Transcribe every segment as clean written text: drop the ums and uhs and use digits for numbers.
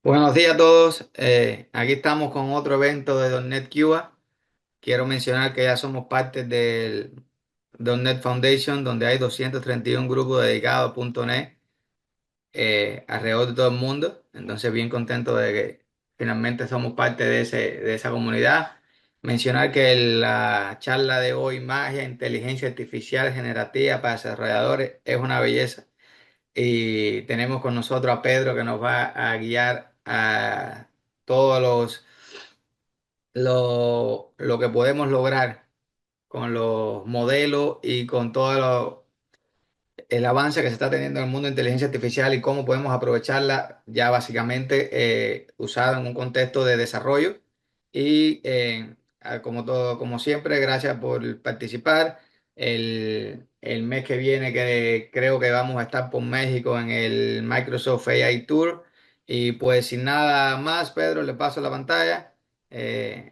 Buenos días a todos. Aquí estamos con otro evento de .NET Cuba. Quiero mencionar que ya somos parte del .NET Foundation, donde hay 231 grupos dedicados a .NET alrededor de todo el mundo. Entonces, bien contento de que finalmente somos parte de esa comunidad. Mencionar que la charla de hoy, Magia, Inteligencia Artificial Generativa para Desarrolladores, es una belleza. Y tenemos con nosotros a Pedro que nos va a guiar a todos lo que podemos lograr con los modelos y con todo el avance que se está teniendo en el mundo de inteligencia artificial y cómo podemos aprovecharla ya básicamente usada en un contexto de desarrollo. Y como todo, como siempre, gracias por participar. El mes que viene que creo que vamos a estar por México en el Microsoft AI Tour. Y pues sin nada más, Pedro, le paso la pantalla. Eh,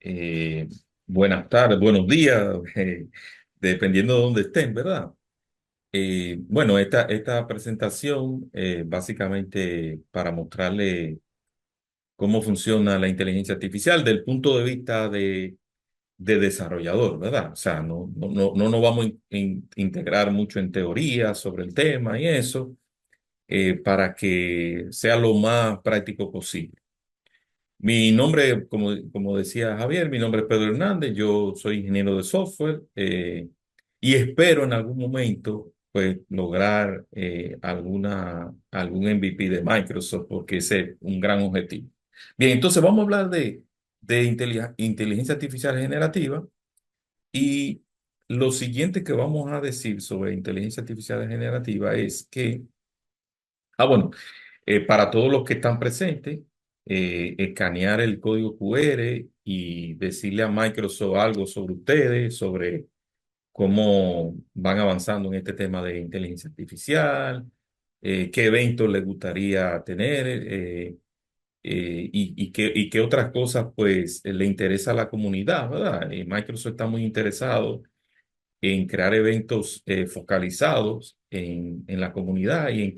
Eh, Buenas tardes, buenos días, dependiendo de dónde estén, ¿verdad? Bueno, esta presentación básicamente para mostrarle cómo funciona la inteligencia artificial del punto de vista de desarrollador, ¿verdad? O sea, no nos vamos a integrar mucho en teoría sobre el tema y eso, para que sea lo más práctico posible. Mi nombre, como decía Javier, mi nombre es Pedro Hernández, yo soy ingeniero de software, y espero en algún momento pues lograr algún MVP de Microsoft porque ese es un gran objetivo. Bien, entonces vamos a hablar de inteligencia artificial generativa y lo siguiente que vamos a decir sobre inteligencia artificial generativa es que, bueno, para todos los que están presentes, escanear el código QR y decirle a Microsoft algo sobre ustedes, sobre cómo van avanzando en este tema de inteligencia artificial, qué eventos les gustaría tener, y qué otras cosas pues le interesa a la comunidad, ¿verdad? Microsoft está muy interesado en crear eventos focalizados en la comunidad y en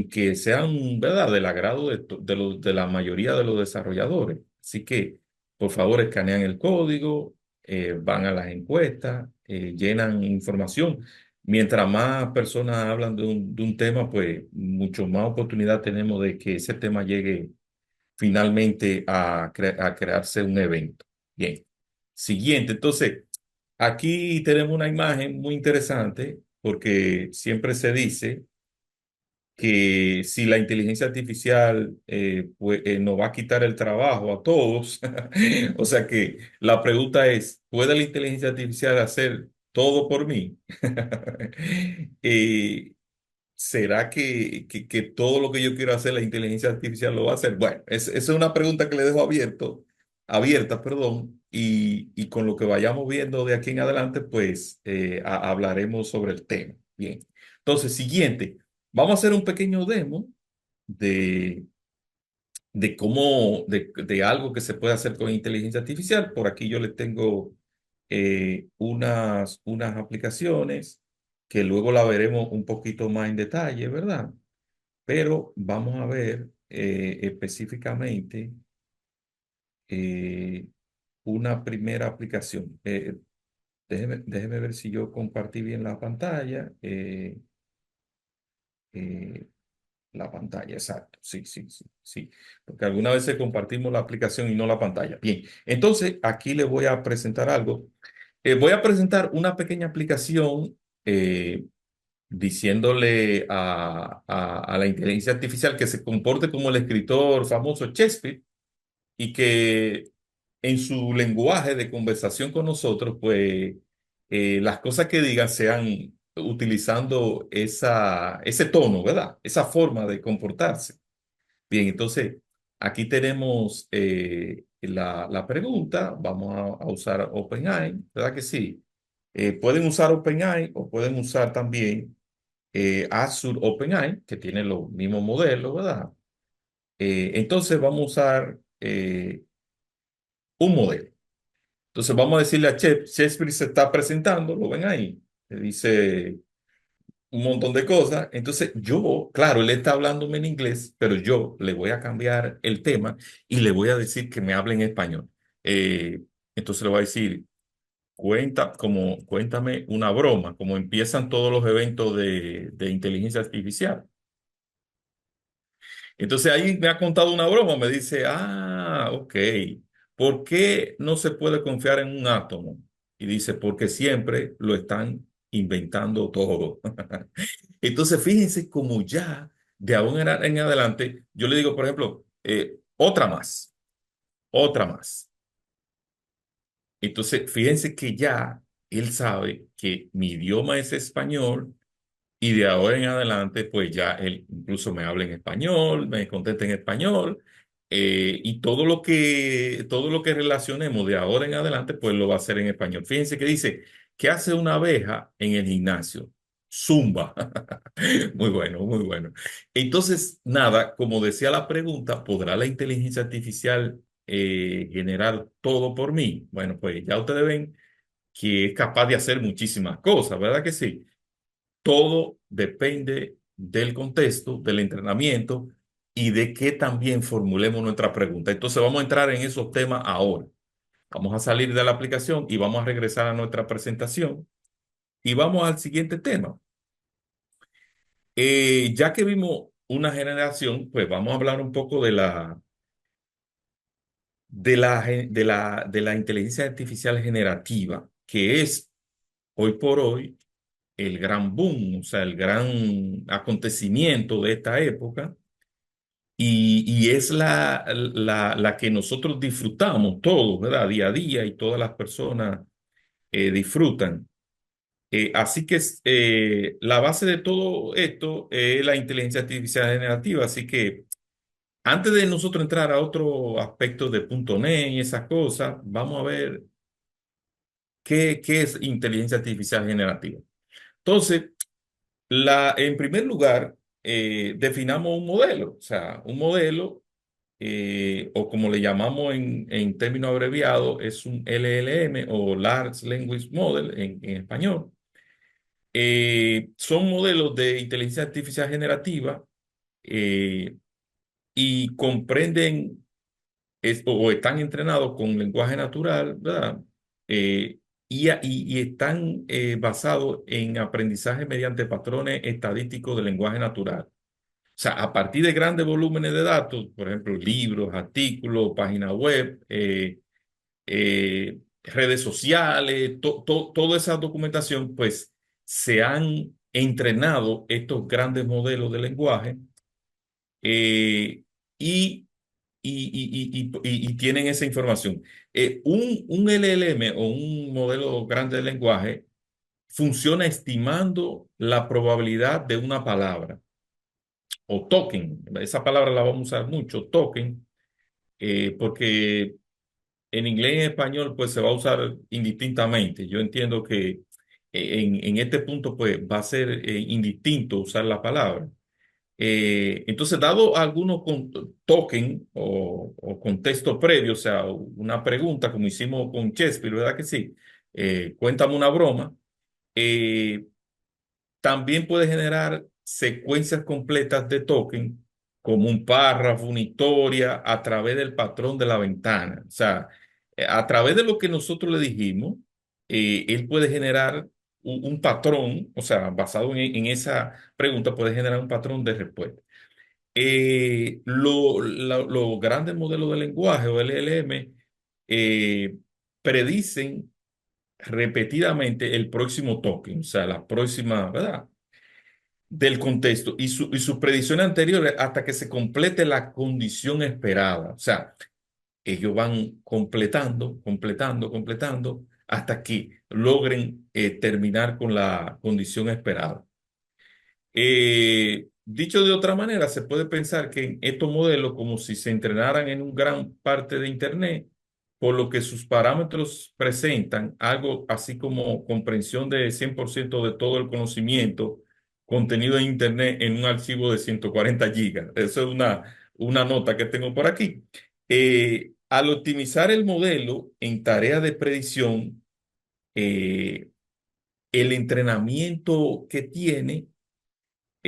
que sean, ¿verdad?, del agrado de la mayoría de los desarrolladores. Así que, por favor, escanean el código, van a las encuestas, llenan información. Mientras más personas hablan de un tema, pues mucho más oportunidad tenemos de que ese tema llegue finalmente a crearse un evento. Bien. Siguiente. Entonces, aquí tenemos una imagen muy interesante porque siempre se dice que si la inteligencia artificial nos va a quitar el trabajo a todos, o sea que la pregunta es, ¿puede la inteligencia artificial hacer todo por mí? Eh, ¿Será que todo lo que yo quiero hacer la inteligencia artificial lo va a hacer? Bueno, esa es una pregunta que le dejo abierta, perdón, y con lo que vayamos viendo de aquí en adelante, pues hablaremos sobre el tema. Bien, entonces, siguiente. Vamos a hacer un pequeño demo de, de algo que se puede hacer con inteligencia artificial. Por aquí yo les tengo unas aplicaciones que luego la veremos un poquito más en detalle, ¿verdad? Pero vamos a ver específicamente eh, una primera aplicación. Déjeme ver si yo compartí bien la pantalla. Eh, La pantalla, exacto. Sí, sí, sí, sí. Porque algunas veces compartimos la aplicación y no la pantalla. Bien, entonces aquí le voy a presentar algo. Voy a presentar una pequeña aplicación diciéndole a la inteligencia artificial que se comporte como el escritor famoso Shakespeare y que en su lenguaje de conversación con nosotros, pues las cosas que digan sean utilizando ese tono, ¿verdad? Esa forma de comportarse. Bien, entonces aquí tenemos la pregunta. Vamos a usar OpenAI, ¿verdad que sí? Pueden usar OpenAI o pueden usar también Azure OpenAI, que tiene los mismos modelos, ¿verdad? Entonces vamos a usar un modelo. Entonces vamos a decirle a Shakespeare se está presentando, lo ven ahí. Le dice, un montón de cosas. Entonces yo, claro, él está hablándome en inglés, pero yo le voy a cambiar el tema y le voy a decir que me hable en español. Eh, entonces le voy a decir, cuéntame una broma, como empiezan todos los eventos de inteligencia artificial. Entonces ahí me ha contado una broma, me dice, ok, ¿por qué no se puede confiar en un átomo? Y dice, porque siempre lo están inventando todo. Entonces fíjense como ya de ahora en adelante, yo le digo, por ejemplo, otra más. Entonces fíjense que ya él sabe que mi idioma es español. Y de ahora en adelante, pues ya él incluso me habla en español, me contesta en español, y todo lo que relacionemos de ahora en adelante, pues lo va a hacer en español. Fíjense que dice, ¿qué hace una abeja en el gimnasio? Zumba. Muy bueno, muy bueno. Entonces, nada, como decía la pregunta, ¿podrá la inteligencia artificial generar todo por mí? Bueno, pues ya ustedes ven que es capaz de hacer muchísimas cosas, ¿verdad que sí? Todo depende del contexto, del entrenamiento y de que también formulemos nuestra pregunta. Entonces vamos a entrar en esos temas ahora. Vamos a salir de la aplicación y vamos a regresar a nuestra presentación y vamos al siguiente tema. Ya que vimos una generación, pues vamos a hablar un poco de la inteligencia artificial generativa, que es hoy por hoy el gran boom, o sea, el gran acontecimiento de esta época, y es la que nosotros disfrutamos todos, ¿verdad? Día a día y todas las personas disfrutan. Así que la base de todo esto es la inteligencia artificial generativa. Así que antes de nosotros entrar a otro aspecto de .NET y esas cosas, vamos a ver qué es inteligencia artificial generativa. Entonces, en primer lugar, definamos un modelo, o sea, un modelo, o como le llamamos en términos abreviados, es un LLM o Large Language Model en español. Son modelos de inteligencia artificial generativa, eh, y comprenden o están entrenados con lenguaje natural, ¿verdad? Eh, y están basados en aprendizaje mediante patrones estadísticos de lenguaje natural. O sea, a partir de grandes volúmenes de datos, por ejemplo, libros, artículos, páginas web, redes sociales, toda esa documentación, pues se han entrenado estos grandes modelos de lenguaje, eh, y, y tienen esa información. Un LLM o un modelo grande de lenguaje funciona estimando la probabilidad de una palabra o token. Esa palabra la vamos a usar mucho, token, porque en inglés y en español pues se va a usar indistintamente. Yo entiendo que en este punto pues va a ser indistinto usar la palabra. Entonces, dado algunos token o contexto previo, o sea, una pregunta como hicimos con Shakespeare, ¿verdad que sí? Cuéntame una broma. eh, También puede generar secuencias completas de token, como un párrafo, una historia, a través del patrón de la ventana. O sea, a través de lo que nosotros le dijimos, él puede generar un patrón, o sea, basado en esa pregunta, puede generar un patrón de respuesta. Los grandes modelos de lenguaje o LLM eh, predicen repetidamente el próximo token, o sea, la próxima, ¿verdad? Del contexto y sus predicciones anteriores hasta que se complete la condición esperada. O sea, ellos van completando hasta que logren terminar con la condición esperada. Dicho de otra manera, se puede pensar que en estos modelos como si se entrenaran en un gran parte de Internet, por lo que sus parámetros presentan algo así como comprensión de 100% de todo el conocimiento contenido en Internet en un archivo de 140 gigas. Eso es una nota que tengo por aquí. Al optimizar el modelo en tareas de predicción, el entrenamiento que tiene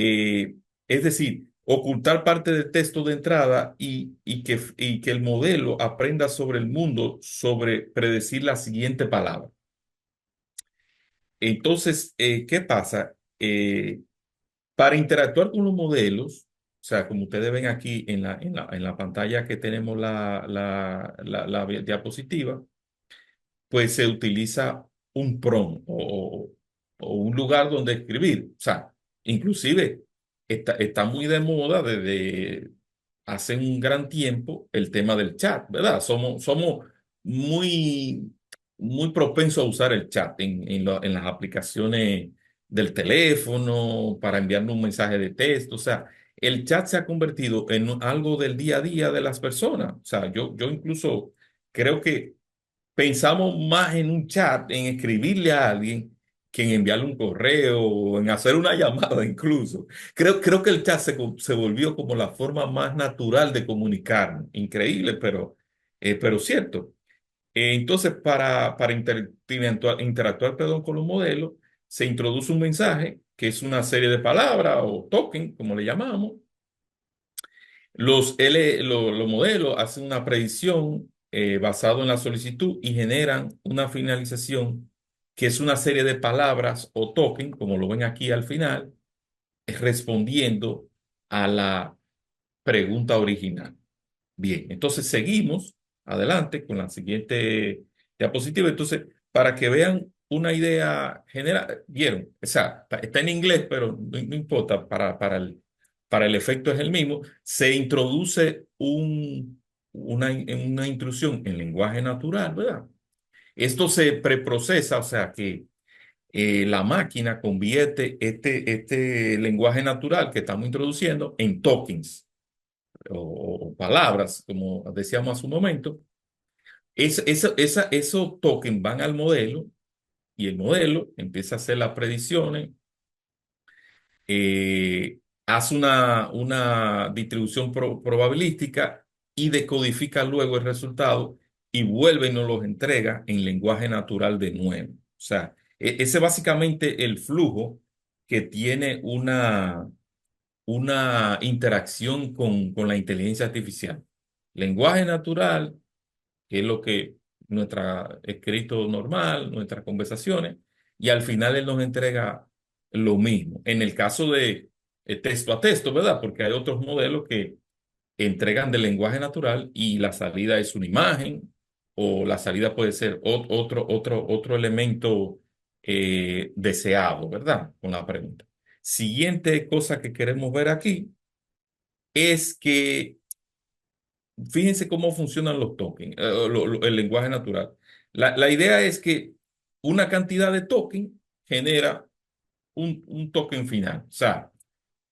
Eh, es decir, ocultar parte del texto de entrada y que el modelo aprenda sobre el mundo, sobre predecir la siguiente palabra. Entonces, ¿qué pasa? Para interactuar con los modelos, o sea, como ustedes ven aquí en la pantalla que tenemos la diapositiva, pues se utiliza un prompt o un lugar donde escribir. O sea, inclusive está muy de moda desde hace un gran tiempo el tema del chat, ¿verdad? Somos muy, muy propensos a usar el chat en las aplicaciones del teléfono para enviarnos un mensaje de texto. O sea, el chat se ha convertido en algo del día a día de las personas. O sea, yo incluso creo que pensamos más en un chat, en escribirle a alguien, que en enviarle un correo o en hacer una llamada incluso. Creo que el chat se volvió como la forma más natural de comunicar. Increíble, pero cierto. Entonces, para interactuar, perdón, con los modelos, se introduce un mensaje que es una serie de palabras o token, como le llamamos. Los modelos hacen una predicción basado en la solicitud y generan una finalización que es una serie de palabras o token, como lo ven aquí al final, respondiendo a la pregunta original. Bien, entonces seguimos adelante con la siguiente diapositiva. Entonces, para que vean una idea general, vieron, o sea, está en inglés, pero no importa, para el efecto es el mismo. Se introduce una intrusión en lenguaje natural, ¿verdad? Esto se preprocesa, o sea que la máquina convierte este lenguaje natural que estamos introduciendo en tokens o palabras, como decíamos hace un momento. Esos tokens van al modelo y el modelo empieza a hacer las predicciones, hace una distribución probabilística y decodifica luego el resultado y vuelve y nos los entrega en lenguaje natural de nuevo. O sea, ese es básicamente el flujo que tiene una interacción con la inteligencia artificial. Lenguaje natural, que es lo que nuestro escrito normal, nuestras conversaciones, y al final él nos entrega lo mismo. En el caso de texto a texto, ¿verdad? Porque hay otros modelos que entregan del lenguaje natural y la salida es una imagen o la salida puede ser otro elemento deseado, ¿verdad? Con la pregunta. Siguiente cosa que queremos ver aquí es que fíjense cómo funcionan los tokens, el lenguaje natural. La idea es que una cantidad de token genera un token final. O sea,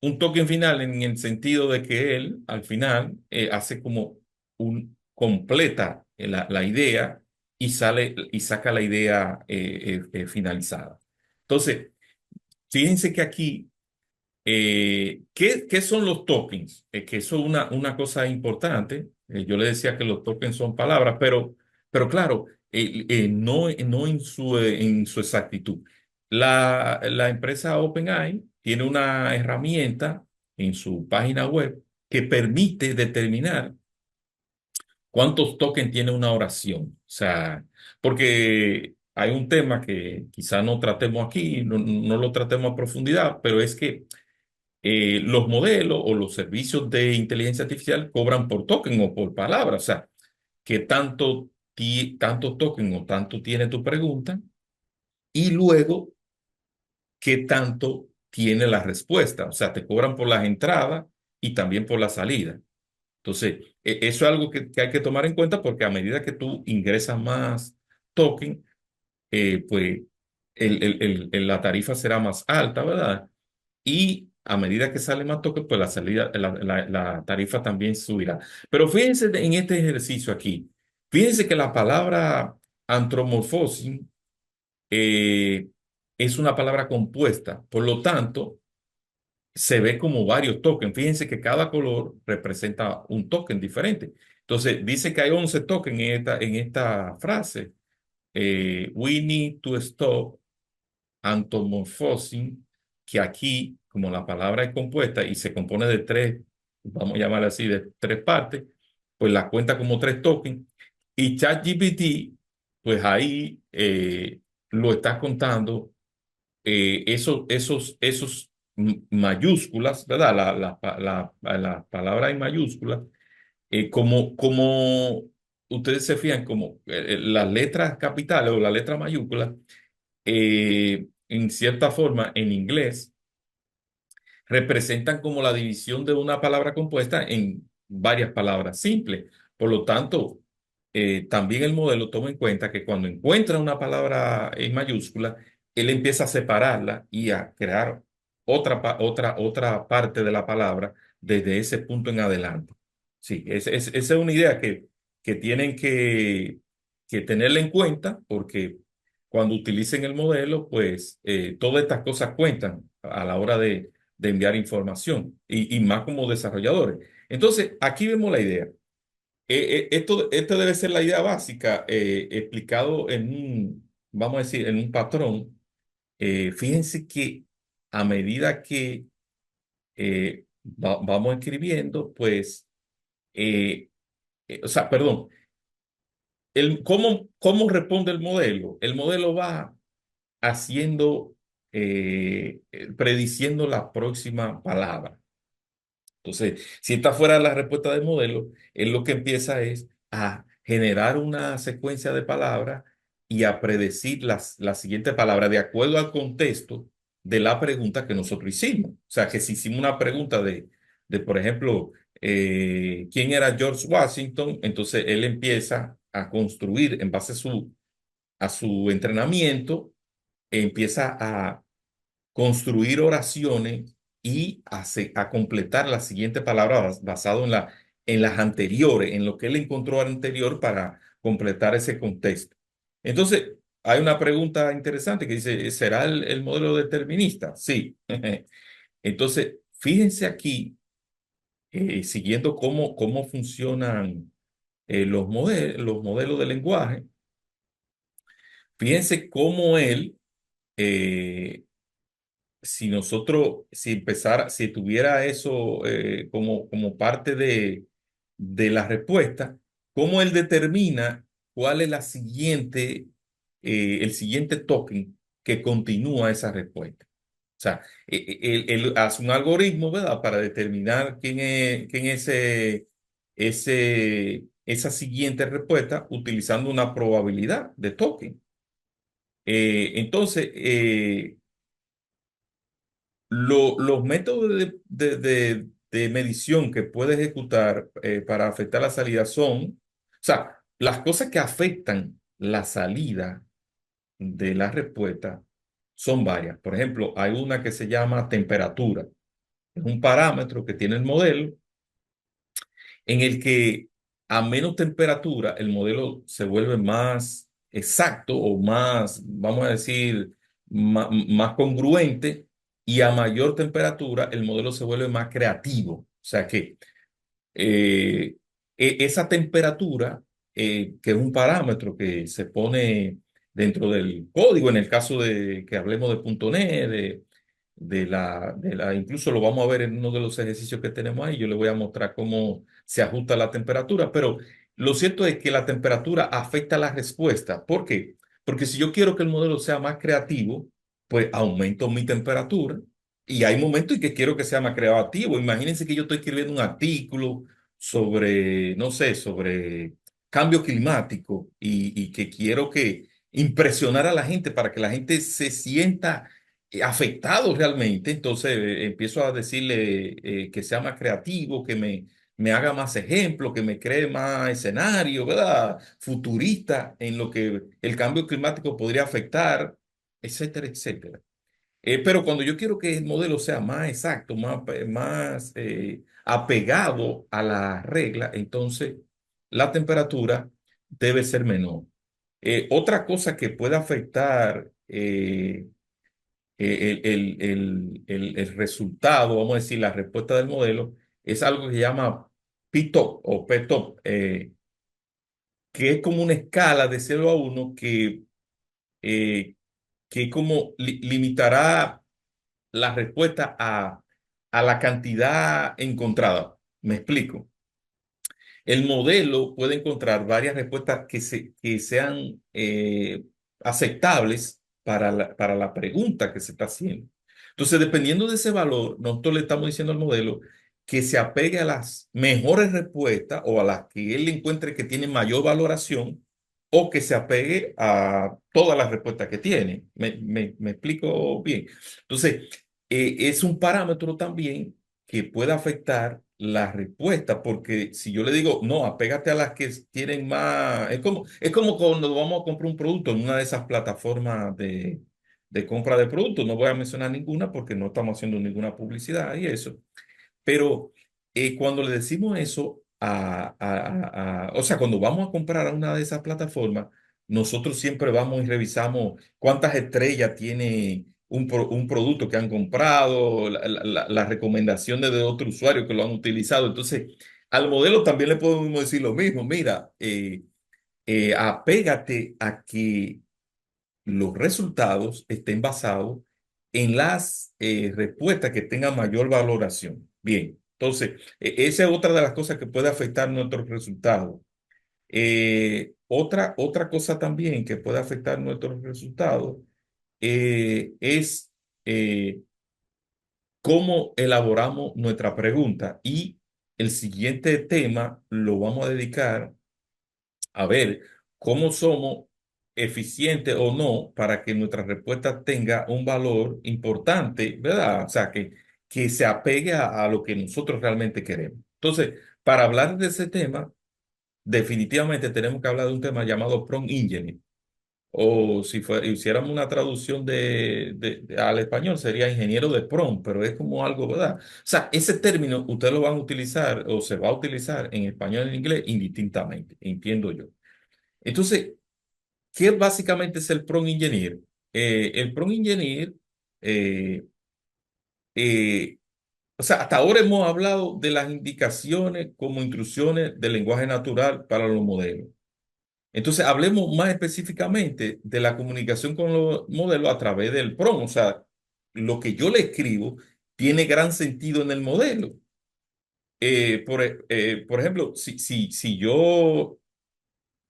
un token final en el sentido de que él al final hace como completa la idea y sale y saca la idea finalizada. Entonces, fíjense que aquí ¿qué son los tokens? Que eso es una cosa importante. Yo le decía que los tokens son palabras, pero claro, no en su exactitud. La empresa OpenAI tiene una herramienta en su página web que permite determinar cuántos tokens tiene una oración. O sea, porque hay un tema que quizá no tratemos aquí, no lo tratemos a profundidad, pero es que los modelos o los servicios de inteligencia artificial cobran por token o por palabra. O sea, que tanto token o tanto tiene tu pregunta y luego qué tanto tiene la respuesta. O sea, te cobran por las entradas y también por la salida. Entonces, eso es algo que hay que tomar en cuenta porque a medida que tú ingresas más token, pues la tarifa será más alta, ¿verdad? Y a medida que sale más toque, pues la tarifa también subirá. Pero fíjense en este ejercicio aquí. Fíjense que la palabra antromorfosis eh, es una palabra compuesta. Por lo tanto, se ve como varios tokens. Fíjense que cada color representa un token diferente. Entonces, dice que hay 11 tokens en esta frase. We need to stop anthropomorphizing que aquí, como la palabra es compuesta y se compone de tres, vamos a llamarla así, de tres partes, pues la cuenta como tres tokens. Y ChatGPT, pues ahí lo está contando esos mayúsculas, ¿verdad? La palabra en mayúsculas, como ustedes se fijan, como las letras capitales o las letras mayúsculas, en cierta forma, en inglés representan como la división de una palabra compuesta en varias palabras simples. Por lo tanto, también el modelo toma en cuenta que cuando encuentra una palabra en mayúscula, él empieza a separarla y a crear otra parte de la palabra desde ese punto en adelante. Sí, esa es una idea que tienen que tenerla en cuenta porque cuando utilicen el modelo, pues todas estas cosas cuentan a la hora de enviar información y más como desarrolladores. Entonces, aquí vemos la idea. Esto debe ser la idea básica explicado en vamos a decir, en un patrón. Fíjense que a medida que vamos escribiendo, pues, o sea, perdón, ¿cómo responde el modelo? El modelo va haciendo, prediciendo la próxima palabra. Entonces, si está fuera de la respuesta del modelo, él lo que empieza es a generar una secuencia de palabras y a predecir la siguiente palabra de acuerdo al contexto de la pregunta que nosotros hicimos. O sea, que si hicimos una pregunta por ejemplo, ¿quién era George Washington? Entonces, él empieza a construir en base a su entrenamiento, empieza a construir oraciones y a completar la siguiente palabra basado en las anteriores, en lo que él encontró anterior para completar ese contexto. Entonces, hay una pregunta interesante que dice, ¿será el modelo determinista? Sí. Entonces, fíjense aquí, siguiendo cómo funcionan los modelos de lenguaje, fíjense cómo él eh, si tuviera eso como parte de la respuesta, ¿cómo él determina cuál es el siguiente token que continúa esa respuesta? O sea, él hace un algoritmo, ¿verdad? Para determinar esa siguiente respuesta utilizando una probabilidad de token. Entonces, los métodos de medición que puede ejecutar para afectar la salida son, o sea, las cosas que afectan la salida de la respuesta son varias. Por ejemplo, hay una que se llama temperatura. Es un parámetro que tiene el modelo en el que a menos temperatura el modelo se vuelve más exacto o más, vamos a decir, más congruente y a mayor temperatura el modelo se vuelve más creativo. O sea que esa temperatura, que es un parámetro que se pone dentro del código, en el caso de que hablemos de .NET, incluso lo vamos a ver en uno de los ejercicios que tenemos ahí. Yo le voy a mostrar cómo se ajusta la temperatura, pero lo cierto es que la temperatura afecta la respuesta. ¿Por qué? Porque si yo quiero que el modelo sea más creativo, pues aumento mi temperatura. Y hay momentos en que quiero que sea más creativo. Imagínense que yo estoy escribiendo un artículo sobre, no sé, sobre cambio climático y que quiero que impresionar a la gente para que la gente se sienta afectado realmente. Entonces empiezo a decirle que sea más creativo, que me haga más ejemplos, que me cree más escenario, ¿verdad? Futurista en lo que el cambio climático podría afectar, etcétera, etcétera. Pero cuando yo quiero que el modelo sea más exacto, más apegado a la regla, entonces la temperatura debe ser menor. Otra cosa que puede afectar el resultado, vamos a decir, la respuesta del modelo, es algo que se llama P-top o P-top, que es como una escala de 0 a 1 eh, que como limitará la respuesta a la cantidad encontrada. Me explico. El modelo puede encontrar varias respuestas que sean aceptables para la pregunta que se está haciendo. Entonces, dependiendo de ese valor, nosotros le estamos diciendo al modelo que se apegue a las mejores respuestas o a las que él encuentre que tienen mayor valoración o que se apegue a todas las respuestas que tiene. ¿Me explico bien? Entonces, es un parámetro también que puede afectar la respuesta, porque si yo le digo, no, apégate a las que tienen más, es como cuando vamos a comprar un producto en una de esas plataformas de compra de productos, no voy a mencionar ninguna porque no estamos haciendo ninguna publicidad y eso, pero cuando le decimos eso o sea, cuando vamos a comprar a una de esas plataformas, nosotros siempre vamos y revisamos cuántas estrellas tiene un producto que han comprado, las recomendaciones de otros usuarios que lo han utilizado. Entonces, al modelo también le podemos decir lo mismo. Mira, apégate a que los resultados estén basados en las respuestas que tengan mayor valoración. Bien, entonces, esa es otra de las cosas que puede afectar nuestros resultados. Otra cosa también que puede afectar nuestros resultados es eh, cómo elaboramos nuestra pregunta. Y el siguiente tema lo vamos a dedicar a ver cómo somos eficientes o no para que nuestra respuesta tenga un valor importante, ¿verdad? O sea, que se apegue a lo que nosotros realmente queremos. Entonces, para hablar de ese tema, definitivamente tenemos que hablar de un tema llamado prompt engineering. O si hiciéramos una traducción al español, sería ingeniero de prompt, pero es como algo, ¿verdad? O sea, ese término ustedes lo van a utilizar o se va a utilizar en español y en inglés indistintamente, entiendo yo. Entonces, ¿qué básicamente es el prompt engineer? El prompt engineer, eh, eh, o sea, hasta ahora hemos hablado de las indicaciones como instrucciones del lenguaje natural para los modelos. Entonces, hablemos más específicamente de la comunicación con los modelos a través del prompt. O sea, lo que yo le escribo tiene gran sentido en el modelo. Por ejemplo, si yo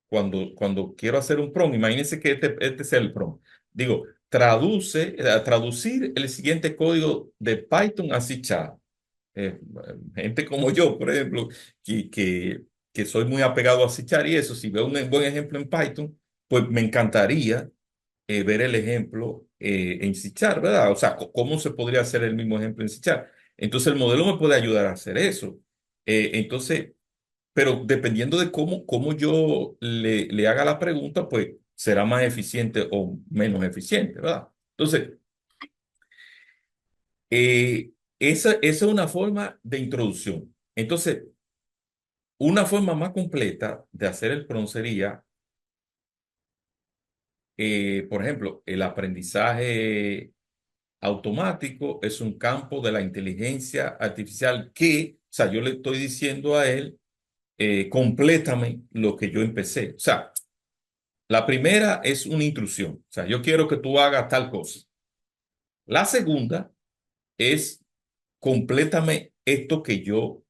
cuando quiero hacer un prompt, imagínense que este es el prompt. Digo, traducir el siguiente código de Python a C Sharp. Eh, Gente como yo, por ejemplo, que, que, que soy muy apegado a C Sharp y eso, si veo un buen ejemplo en Python, pues me encantaría ver el ejemplo en C Sharp, ¿verdad? O sea, ¿cómo se podría hacer el mismo ejemplo en C Sharp? Entonces el modelo me puede ayudar a hacer eso. Entonces, pero dependiendo de cómo yo le haga la pregunta, pues será más eficiente o menos eficiente, ¿verdad? Entonces, esa es una forma de introducción. Entonces, una forma más completa de hacer el prompt sería, por ejemplo, el aprendizaje automático es un campo de la inteligencia artificial que, o sea, yo le estoy diciendo a él, complétame lo que yo empecé. O sea, la primera es una intrusión. O sea, yo quiero que tú hagas tal cosa. La segunda es complétame esto que yo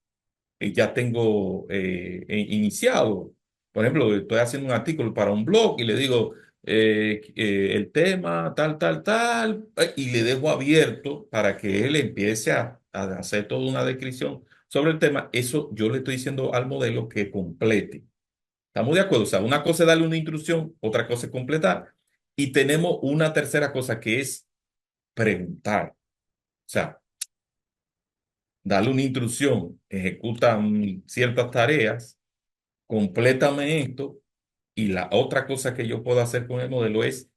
ya tengo iniciado. Por ejemplo, estoy haciendo un artículo para un blog y le digo el tema tal, tal, tal, y le dejo abierto para que él empiece a hacer toda una descripción sobre el tema. Eso yo le estoy diciendo al modelo que complete. ¿Estamos de acuerdo? O sea, una cosa es darle una instrucción, otra cosa es completar. Y tenemos una tercera cosa que es preguntar. O sea, darle una instrucción, ejecuta ciertas tareas, complétame esto. Y la otra cosa que yo puedo hacer con el modelo es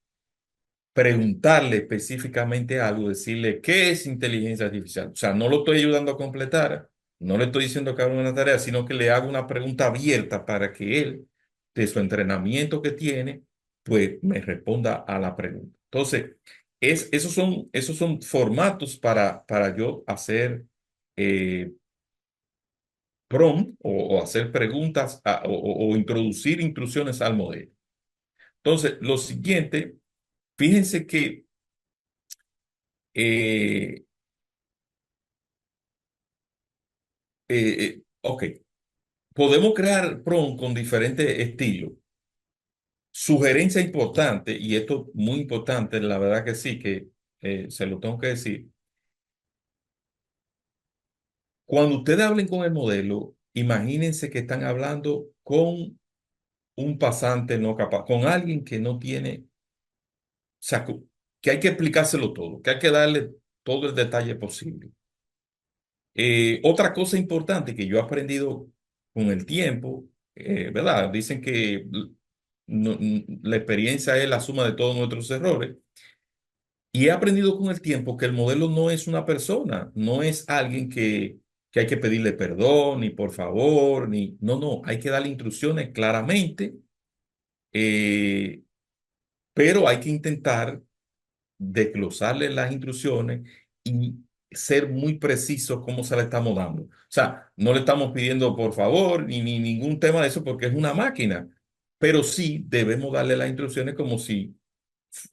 preguntarle específicamente algo, decirle qué es inteligencia artificial. O sea, no lo estoy ayudando a completar, no le estoy diciendo que haga una tarea, sino que le hago una pregunta abierta para que él, de su entrenamiento que tiene, pues me responda a la pregunta. Entonces, esos son formatos para yo hacer eh, prompt o hacer preguntas o introducir instrucciones al modelo. Entonces, lo siguiente, fíjense que ok, podemos crear prompt con diferentes estilos. Sugerencia importante, y esto muy importante, la verdad que sí, que se lo tengo que decir. Cuando ustedes hablen con el modelo, imagínense que están hablando con un pasante no capaz, con alguien que no tiene, o sea, que hay que explicárselo todo, que hay que darle todo el detalle posible. Otra cosa importante que yo he aprendido con el tiempo, ¿verdad? Dicen que la experiencia es la suma de todos nuestros errores. Y he aprendido con el tiempo que el modelo no es una persona, no es alguien que hay que pedirle perdón, ni por favor, ni... No, no, hay que darle instrucciones claramente, eh, pero hay que intentar desglosarle las instrucciones y ser muy preciso cómo se le estamos dando. O sea, no le estamos pidiendo por favor ni ningún tema de eso porque es una máquina, pero sí debemos darle las instrucciones como si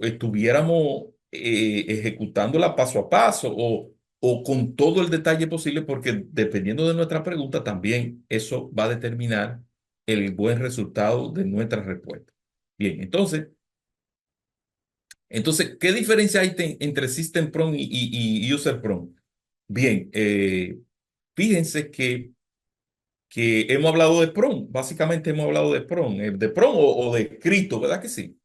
estuviéramos ejecutándola paso a paso o con todo el detalle posible porque dependiendo de nuestra pregunta también eso va a determinar el buen resultado de nuestra respuesta. Bien, entonces, ¿qué diferencia hay entre System Prompt y User Prompt? Bien, fíjense que hemos hablado de prompt, básicamente hemos hablado de prompt o de escrito, ¿verdad que sí?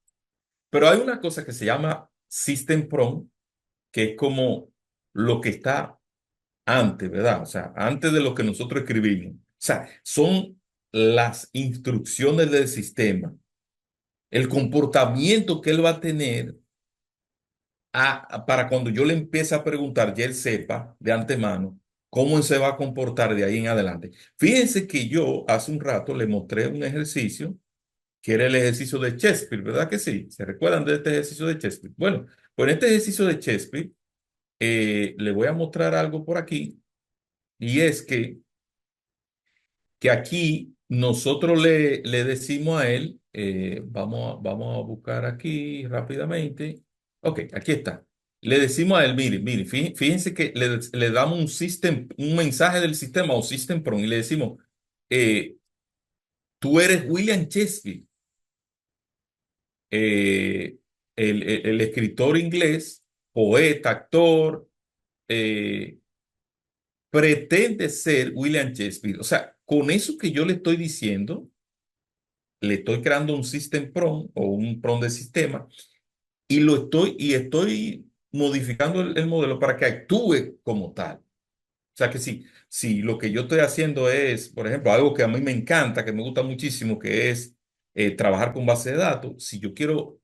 Pero hay una cosa que se llama System Prompt, que es como lo que está antes, ¿verdad? O sea, antes de lo que nosotros escribimos. O sea, son las instrucciones del sistema, el comportamiento que él va a tener para cuando yo le empiece a preguntar, ya él sepa de antemano cómo él se va a comportar de ahí en adelante. Fíjense que yo hace un rato le mostré un ejercicio que era el ejercicio de Shakespeare, ¿verdad que sí? ¿Se recuerdan de este ejercicio de Shakespeare? Bueno, pues en este ejercicio de Shakespeare le voy a mostrar algo por aquí y es que aquí nosotros le decimos a él, vamos a buscar aquí rápidamente. Ok, aquí está. Le decimos a él, mire, fíjense que le damos un mensaje del sistema o system prompt y le decimos, eh, tú eres William Shakespeare, eh, el escritor inglés, poeta, actor, eh, pretende ser William Shakespeare. O sea, con eso que yo le estoy diciendo, le estoy creando un system prompt o un prompt de sistema y estoy modificando el modelo para que actúe como tal. O sea que si lo que yo estoy haciendo es, por ejemplo, algo que a mí me encanta, que me gusta muchísimo, que es trabajar con base de datos, si yo quiero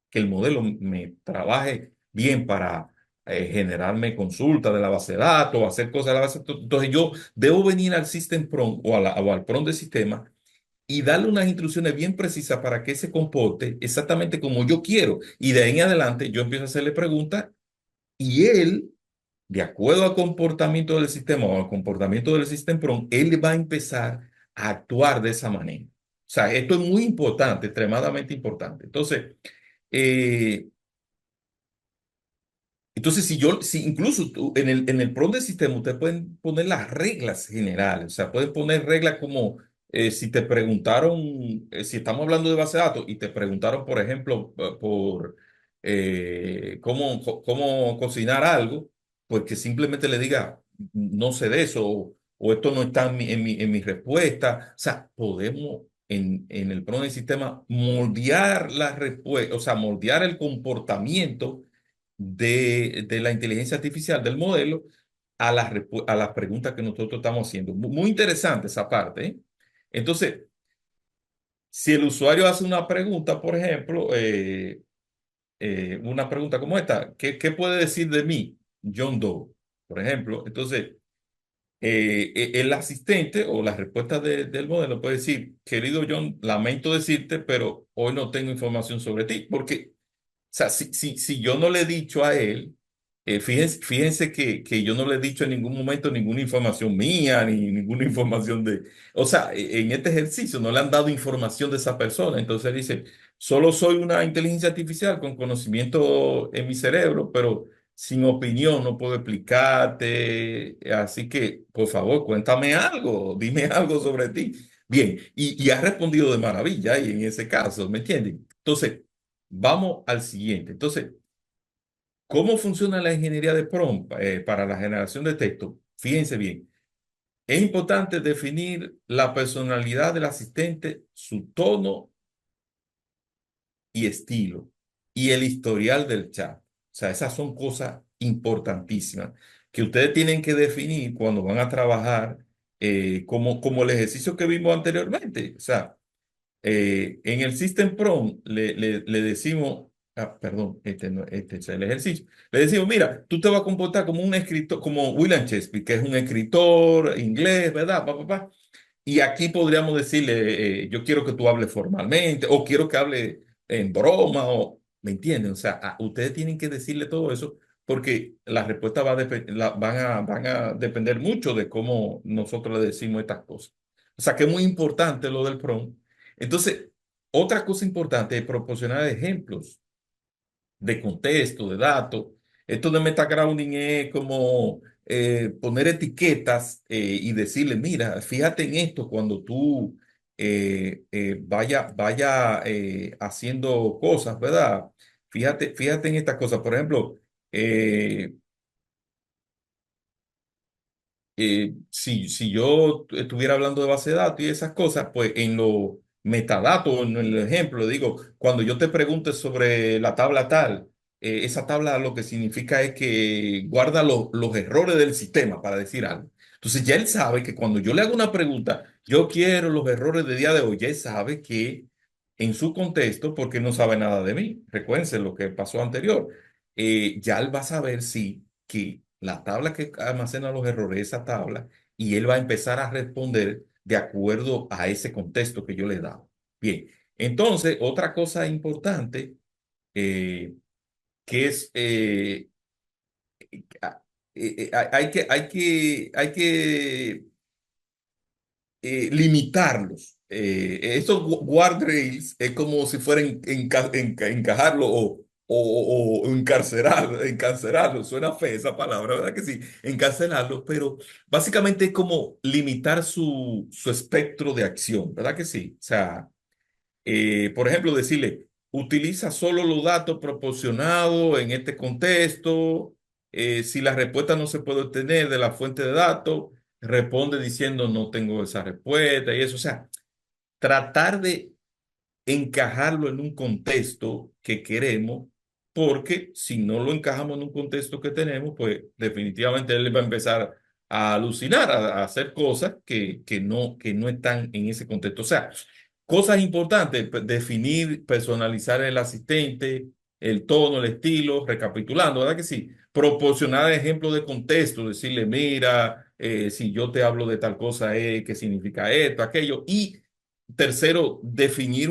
que el modelo me trabaje bien para generarme consultas de la base de datos, hacer cosas de la base de datos, entonces yo debo venir al system prompt o al prompt de sistema y darle unas instrucciones bien precisas para que se comporte exactamente como yo quiero. Y de ahí en adelante yo empiezo a hacerle preguntas y él, de acuerdo al comportamiento del sistema o al comportamiento del sistema prompt, él va a empezar a actuar de esa manera. O sea, esto es muy importante, extremadamente importante. Eh, entonces, si incluso en el prompt del sistema, ustedes pueden poner las reglas generales, o sea, pueden poner reglas como si te preguntaron, si estamos hablando de base de datos y te preguntaron, por ejemplo, por cómo cocinar algo, pues que simplemente le diga, no sé de eso, o esto no está en mi respuesta. O sea, podemos en el prompt del sistema moldear la respuesta, o sea, moldear el comportamiento de la inteligencia artificial del modelo a las preguntas que nosotros estamos haciendo. Muy interesante esa parte, ¿eh? Entonces, si el usuario hace una pregunta, por ejemplo, una pregunta como esta, ¿qué puede decir de mí, John Doe? Por ejemplo, entonces, el asistente o la respuesta del modelo puede decir, querido John, lamento decirte, pero hoy no tengo información sobre ti, porque o sea, si yo no le he dicho a él, fíjense que yo no le he dicho en ningún momento ninguna información mía, ni ninguna información de... O sea, en este ejercicio no le han dado información de esa persona. Entonces él dice, solo soy una inteligencia artificial con conocimiento en mi cerebro, pero sin opinión no puedo explicarte, así que por favor cuéntame algo, dime algo sobre ti. Bien, y has respondido de maravilla y en ese caso, ¿me entienden? Entonces, vamos al siguiente. Entonces, ¿cómo funciona la ingeniería de prompt para la generación de texto? Fíjense bien. Es importante definir la personalidad del asistente, su tono y estilo y el historial del chat. O sea, esas son cosas importantísimas que ustedes tienen que definir cuando van a trabajar como el ejercicio que vimos anteriormente. O sea, en el System Prompt le decimos, perdón, este es el ejercicio. Le decimos, mira, tú te vas a comportar como un escritor, como William Shakespeare, que es un escritor inglés, ¿verdad? Y aquí podríamos decirle, yo quiero que tú hables formalmente, o quiero que hable en broma, o, ¿me entienden? O sea, ustedes tienen que decirle todo eso, porque la respuesta van a depender mucho de cómo nosotros le decimos estas cosas. O sea, que es muy importante lo del prompt. Entonces, otra cosa importante es proporcionar ejemplos de contexto, de datos. Esto de metagrounding es como poner etiquetas y decirle, mira, fíjate en esto cuando tú vaya haciendo cosas, ¿verdad? Fíjate en estas cosas. Por ejemplo, eh, si yo estuviera hablando de base de datos y esas cosas, pues en los metadatos, en el ejemplo, digo, cuando yo te pregunte sobre la tabla tal, esa tabla lo que significa es que guarda los errores del sistema, para decir algo. Entonces ya él sabe que cuando yo le hago una pregunta, yo quiero los errores de día de hoy, ya él sabe que en su contexto, porque no sabe nada de mí, recuérdense lo que pasó anterior, ya él va a saber si que la tabla que almacena los errores, esa tabla, y él va a empezar a responder de acuerdo a ese contexto que yo le he dado. Bien, entonces, otra cosa importante eh, que es, a- hay que limitarlos. Estos guardrails es como si fueran encajarlo o encarcelarlo. Suena fea esa palabra, ¿verdad que sí? Encarcelarlo, pero básicamente es como limitar su espectro de acción, ¿verdad que sí? O sea, por ejemplo, decirle, utiliza solo los datos proporcionados en este contexto. Si la respuesta no se puede obtener de la fuente de datos, responde diciendo no tengo esa respuesta y eso. O sea, tratar de encajarlo en un contexto que queremos, porque si no lo encajamos en un contexto que tenemos, pues definitivamente él va a empezar a alucinar, a hacer cosas que no están en ese contexto. O sea, cosas importantes, definir, personalizar el asistente, el tono, el estilo, recapitulando, ¿verdad que sí? Proporcionar ejemplos de contexto, decirle, mira, si yo te hablo de tal cosa, ¿qué significa esto, aquello? Y tercero, definir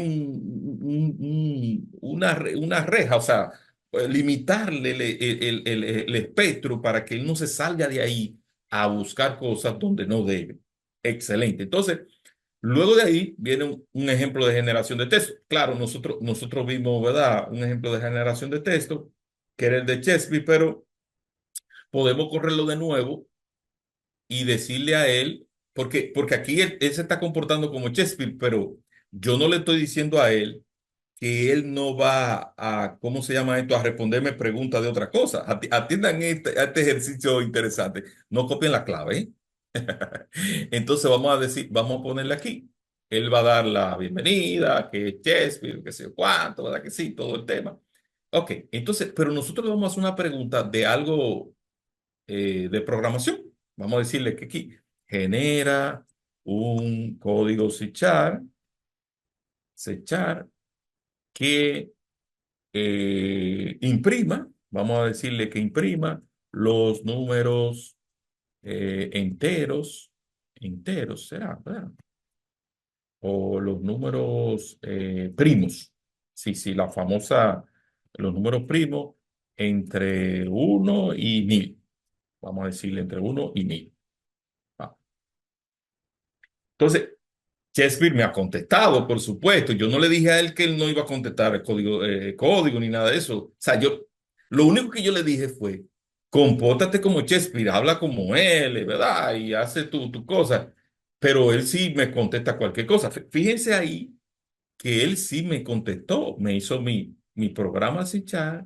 una reja, o sea, limitarle el espectro para que él no se salga de ahí a buscar cosas donde no debe. Excelente. Entonces, luego de ahí viene un ejemplo de generación de texto. Claro, nosotros vimos, ¿verdad? Un ejemplo de generación de texto, que era el de Shakespeare, pero podemos correrlo de nuevo y decirle a él, porque aquí él se está comportando como Shakespeare, pero yo no le estoy diciendo a él que él no va a, ¿cómo se llama esto? A responderme preguntas de otra cosa. Atiendan a este ejercicio interesante. No copien la clave, ¿eh? Entonces vamos a decir, vamos a ponerle aquí. Él va a dar la bienvenida, que es Shakespeare, que sé yo cuánto, ¿verdad que sí? Todo el tema. Ok, entonces, pero nosotros le vamos a hacer una pregunta de algo de programación. Vamos a decirle que aquí genera un código C# que imprima, vamos a decirle que imprima los números enteros, será, ¿verdad? O los números primos. Sí, sí, la famosa, los números primos entre 1 y 1000. Vamos a decirle entre 1 y 1000. Ah. Entonces, Shakespeare me ha contestado, por supuesto. Yo no le dije a él que él no iba a contestar el código ni nada de eso. O sea, lo único que yo le dije fue compórtate como Shakespeare, habla como él, ¿verdad? Y hace tu cosa. Pero él sí me contesta cualquier cosa. Fíjense ahí que él sí me contestó, me hizo mi programa sin chat.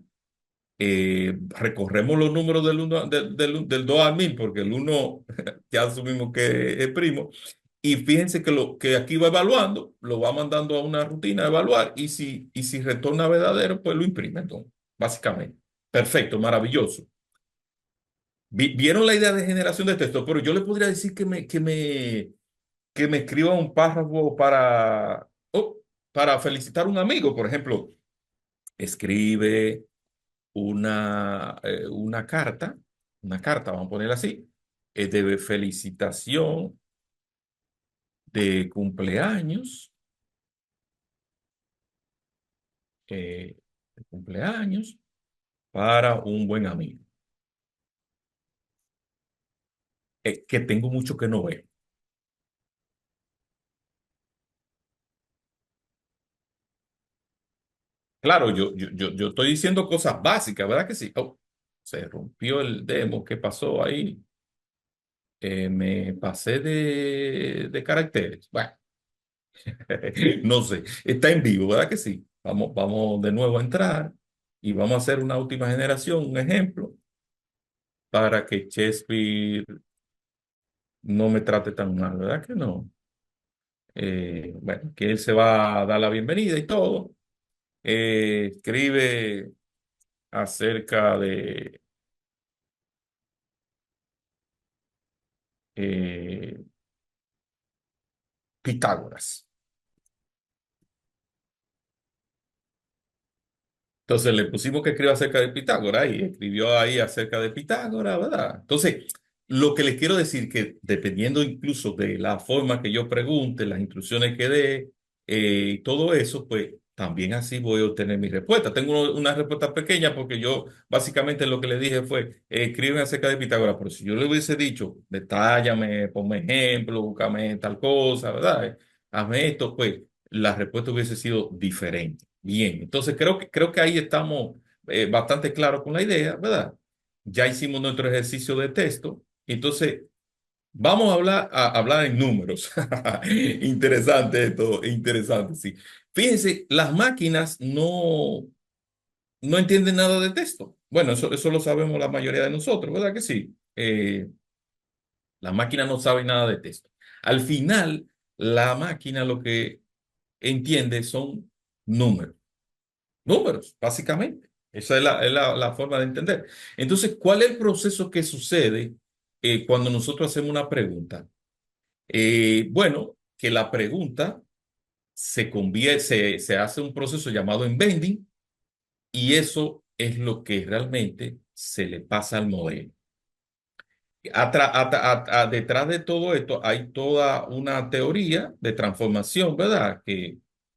Recorremos los números del 2 al 1000 porque el uno ya asumimos que es primo. Y fíjense que lo que aquí va evaluando, lo va mandando a una rutina a evaluar y si retorna verdadero, pues lo imprime. Entonces, básicamente. Perfecto, maravilloso. Vieron la idea de generación de texto, pero yo le podría decir que me escriba un párrafo para felicitar a un amigo. Por ejemplo, escribe una carta, vamos a ponerla así, de felicitación de cumpleaños, eh, de cumpleaños para un buen amigo, que tengo mucho que no ver. Claro, yo estoy diciendo cosas básicas, ¿verdad que sí? Oh, se rompió el demo, ¿qué pasó ahí? Me pasé de caracteres. Bueno, no sé, está en vivo, ¿verdad que sí? Vamos de nuevo a entrar y vamos a hacer una última generación, un ejemplo, para que Shakespeare no me trate tan mal, ¿verdad que no? Bueno, que él se va a dar la bienvenida y todo. Escribe acerca de eh, Pitágoras. Entonces le pusimos que escriba acerca de Pitágoras y escribió ahí acerca de Pitágoras, ¿verdad? Entonces, lo que les quiero decir que dependiendo incluso de la forma que yo pregunte, las instrucciones que dé, y todo eso, pues también así voy a obtener mi respuesta. Tengo una respuesta pequeña porque yo básicamente lo que le dije fue, escribe acerca de Pitágoras, pero si yo le hubiese dicho, detállame, ponme ejemplo, búscame tal cosa, ¿verdad? Hazme esto, pues la respuesta hubiese sido diferente. Bien, entonces creo que ahí estamos bastante claros con la idea, ¿verdad? Ya hicimos nuestro ejercicio de texto, entonces vamos a hablar en números. Interesante esto, interesante, sí. Fíjense, las máquinas no entienden nada de texto. Bueno, eso lo sabemos la mayoría de nosotros, ¿verdad que sí? Las máquinas no saben nada de texto. Al final, la máquina lo que entiende son números. Números, básicamente. Esa es la forma de entender. Entonces, ¿cuál es el proceso que sucede cuando nosotros hacemos una pregunta? Bueno, que la pregunta se hace un proceso llamado embedding y eso es lo que realmente se le pasa al modelo. Detrás de todo esto hay toda una teoría de transformación, ¿verdad?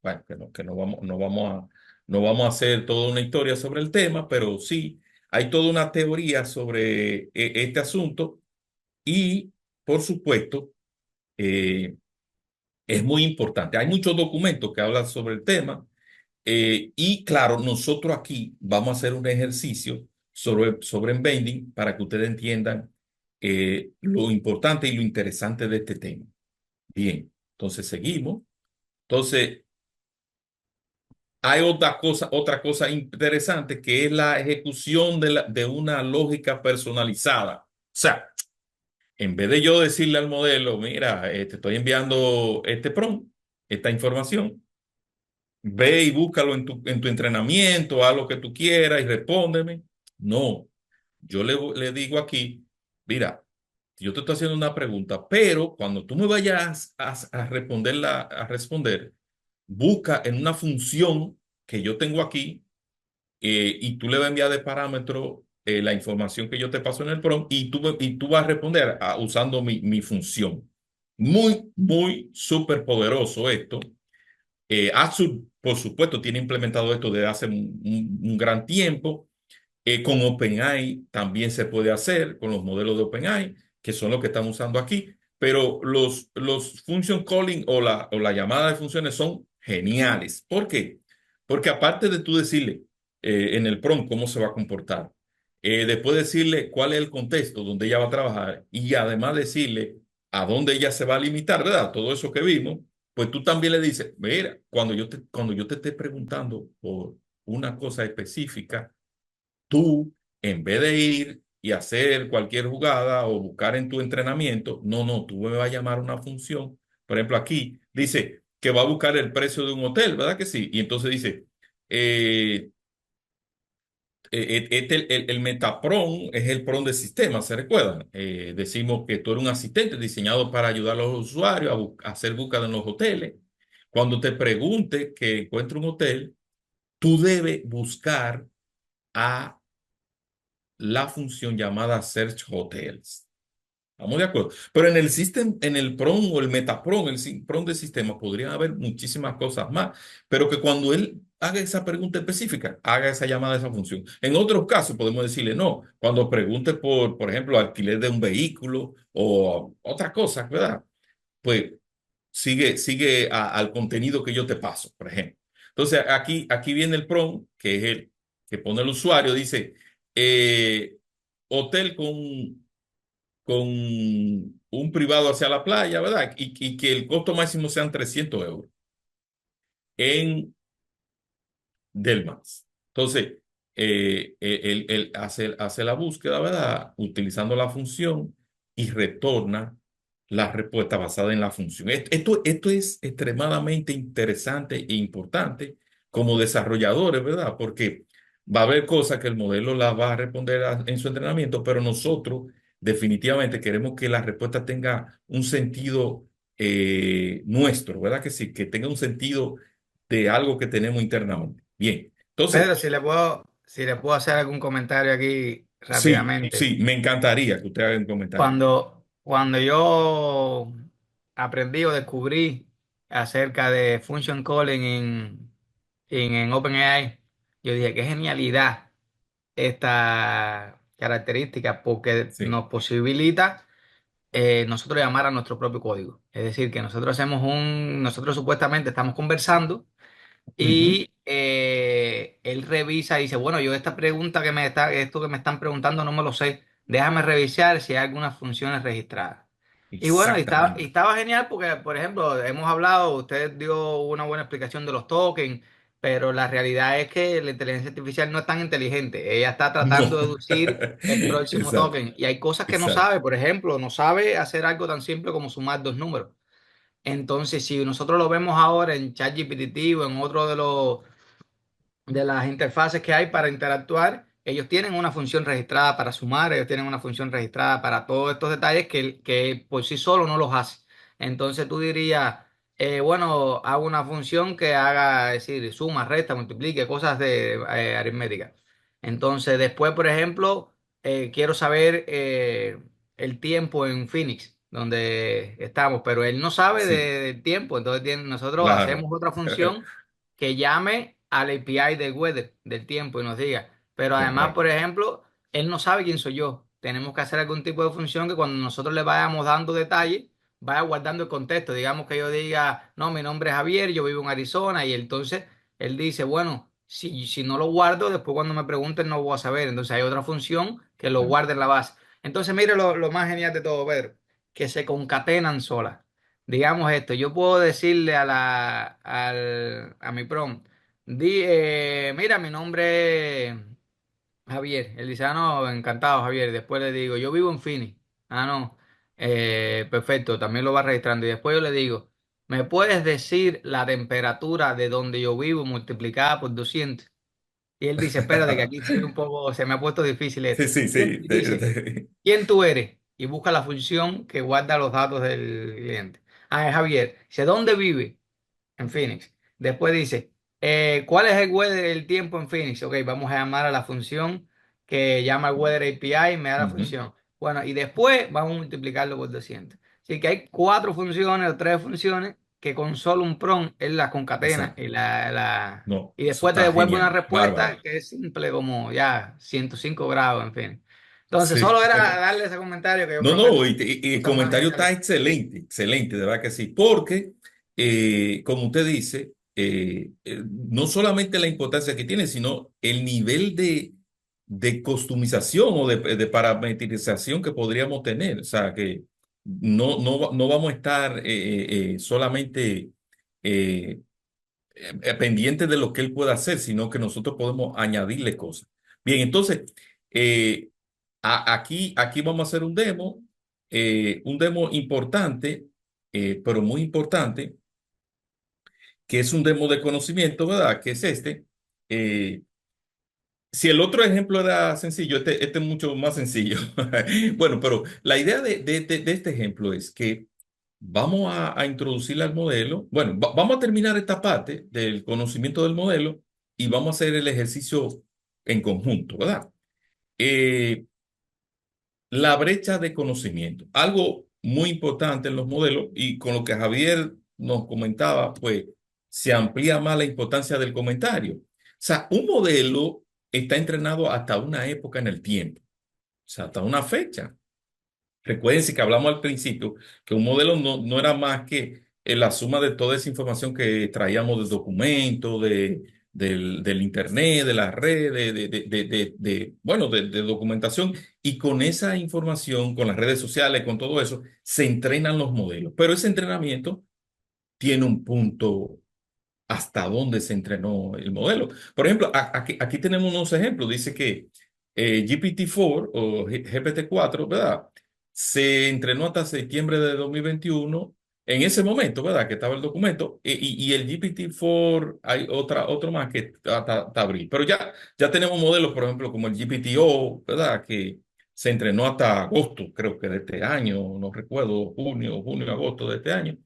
Bueno, que no vamos a hacer toda una historia sobre el tema, pero sí hay toda una teoría sobre este asunto y, por supuesto, eh, es muy importante. Hay muchos documentos que hablan sobre el tema y, claro, nosotros aquí vamos a hacer un ejercicio sobre embedding para que ustedes entiendan lo importante y lo interesante de este tema. Bien, entonces seguimos. Entonces, hay otra cosa interesante que es la ejecución de una lógica personalizada. O sea, en vez de yo decirle al modelo, mira, te estoy enviando este prompt, esta información, ve y búscalo en tu entrenamiento, haz lo que tú quieras y respóndeme. No, yo le digo aquí, mira, yo te estoy haciendo una pregunta, pero cuando tú me vayas a responder, busca en una función que yo tengo aquí y tú le vas a enviar de parámetro la información que yo te paso en el prompt y tú vas a responder usando mi función. Muy, muy súper poderoso esto. Azure, por supuesto, tiene implementado esto desde hace un gran tiempo. Con OpenAI también se puede hacer, con los modelos de OpenAI, que son los que estamos usando aquí. Pero los function calling o la llamada de funciones son geniales. ¿Por qué? Porque aparte de tú decirle en el prompt cómo se va a comportar, Después decirle cuál es el contexto donde ella va a trabajar y además decirle a dónde ella se va a limitar, ¿verdad? Todo eso que vimos, pues tú también le dices, mira, cuando yo te esté preguntando por una cosa específica, tú, en vez de ir y hacer cualquier jugada o buscar en tu entrenamiento, no, tú me vas a llamar una función. Por ejemplo, aquí dice que va a buscar el precio de un hotel, ¿verdad que sí? Y entonces dice, eh, el Metapron es el PRON de sistema, ¿se recuerdan? Decimos que tú eres un asistente diseñado para ayudar a los usuarios a hacer búsqueda en los hoteles. Cuando te pregunte que encuentre un hotel, tú debes buscar a la función llamada Search Hotels. ¿Estamos de acuerdo? Pero en el en el PRON o el Metapron, PRON de sistema, podrían haber muchísimas cosas más, pero que cuando él haga esa pregunta específica, haga esa llamada a esa función. En otros casos podemos decirle no, cuando pregunte por ejemplo, alquiler de un vehículo o otras cosas, ¿verdad? Pues sigue al contenido que yo te paso, por ejemplo. Entonces, aquí viene el PROM, que es el que pone el usuario, dice, hotel con un privado hacia la playa, ¿verdad? Y que el costo máximo sean 300 euros en del MAS. Entonces, él hace la búsqueda, ¿verdad? Utilizando la función y retorna la respuesta basada en la función. Esto es extremadamente interesante e importante como desarrolladores, ¿verdad? Porque va a haber cosas que el modelo las va a responder en su entrenamiento, pero nosotros definitivamente queremos que la respuesta tenga un sentido nuestro, ¿verdad? Que sí, que tenga un sentido de algo que tenemos internamente. Bien, entonces, Pedro, si le puedo hacer algún comentario aquí sí, rápidamente. sí, me encantaría que usted haga un comentario. Cuando yo aprendí o descubrí acerca de function calling en OpenAI, yo dije, qué genialidad esta característica porque Sí. nos posibilita nosotros llamar a nuestro propio código. Es decir, que nosotros supuestamente estamos conversando Ujú. y él revisa y dice, bueno, yo esta pregunta esto que me están preguntando no me lo sé. Déjame revisar si hay algunas funciones registradas. Y bueno, y Exactamente. estaba genial porque, por ejemplo, hemos hablado, usted dio una buena explicación de los tokens, pero la realidad es que la inteligencia artificial no es tan inteligente. Ella está tratando No. de deducir el próximo Exacto, token y hay cosas que no exacto. sabe. Por ejemplo, no sabe hacer algo tan simple como sumar dos números. Entonces, si nosotros lo vemos ahora en ChatGPT o en otro de las interfaces que hay para interactuar, ellos tienen una función registrada para sumar, ellos tienen una función registrada para todos estos detalles que por sí solo no los hace. Entonces tú dirías, bueno, hago una función que haga, es decir, suma, resta, multiplique, cosas de aritmética. Entonces después, por ejemplo, quiero saber el tiempo en Phoenix, donde estamos, pero él no sabe Sí, del tiempo, entonces nosotros claro. hacemos otra función que llame al API del weather, del tiempo y nos diga. Pero además, Correcto. por ejemplo, él no sabe quién soy yo. Tenemos que hacer algún tipo de función que cuando nosotros le vayamos dando detalles, vaya guardando el contexto. Digamos que yo diga, no, mi nombre es Javier, yo vivo en Arizona y entonces él dice, bueno, si no lo guardo, después cuando me pregunten no voy a saber. Entonces hay otra función que lo guarde en la base. Entonces, mire lo más genial de todo, Pedro, que se concatenan solas. Digamos esto, yo puedo decirle a mi prom, mira, mi nombre es Javier. Él dice, ah, no, encantado, Javier. Después le digo, yo vivo en Phoenix. Ah, no, perfecto, también lo va registrando. Y después yo le digo, ¿me puedes decir la temperatura de donde yo vivo multiplicada por 200? Y él dice, espérate, que aquí estoy un poco, se me ha puesto difícil Sí, esto. sí, Y él sí. dice, ¿quién tú eres? Y busca la función que guarda los datos del cliente. Ah, es Javier. Dice, ¿dónde vive? En Phoenix. Después dice, ¿cuál es el weather, el tiempo en Phoenix? Ok, vamos a llamar a la función que llama el Weather API y me da la Ujú. función. Bueno, y después vamos a multiplicarlo por 200. Así que hay cuatro funciones o tres funciones que con solo un prompt él las concatena Exacto. No, y eso después te está devuelve una genial. respuesta Bárbaro. que es simple como ya 105 grados, en fin. Entonces, Sí. solo era darle ese comentario que yo No, creo que es no, una y el cosa más comentario está genial. excelente, excelente, de verdad que sí, porque, como usted dice, no solamente la importancia que tiene, sino el nivel de customización o de parametrización que podríamos tener. O sea, que no vamos a estar solamente eh, pendientes de lo que él pueda hacer, sino que nosotros podemos añadirle cosas. Bien, entonces, eh, aquí vamos a hacer un demo importante, pero muy importante, que es un demo de conocimiento, ¿verdad? Que es este. Eh, si el otro ejemplo era sencillo, este es mucho más sencillo. Bueno, pero la idea de este ejemplo es que vamos a introducirle al modelo. Bueno, vamos a terminar esta parte del conocimiento del modelo y vamos a hacer el ejercicio en conjunto, ¿verdad? Eh, la brecha de conocimiento, algo muy importante en los modelos y con lo que Javier nos comentaba, pues se amplía más la importancia del comentario. O sea, un modelo está entrenado hasta una época en el tiempo, o sea, hasta una fecha. Recuérdense que hablamos al principio que un modelo no era más que la suma de toda esa información que traíamos de documentos, del internet, de las redes, bueno, de documentación. Y con esa información, con las redes sociales, con todo eso, se entrenan los modelos. Pero ese entrenamiento tiene un punto hasta dónde se entrenó el modelo. Por ejemplo, aquí tenemos unos ejemplos. Dice que GPT-4 o GPT-4, ¿verdad? Se entrenó hasta septiembre de 2021. En ese momento, ¿verdad? Que estaba el documento. Y el GPT-4, hay otro más que hasta abril. Pero ya tenemos modelos, por ejemplo, como el GPT-O, ¿verdad? Que se entrenó hasta agosto, creo que de este año, no recuerdo, junio, agosto de este año.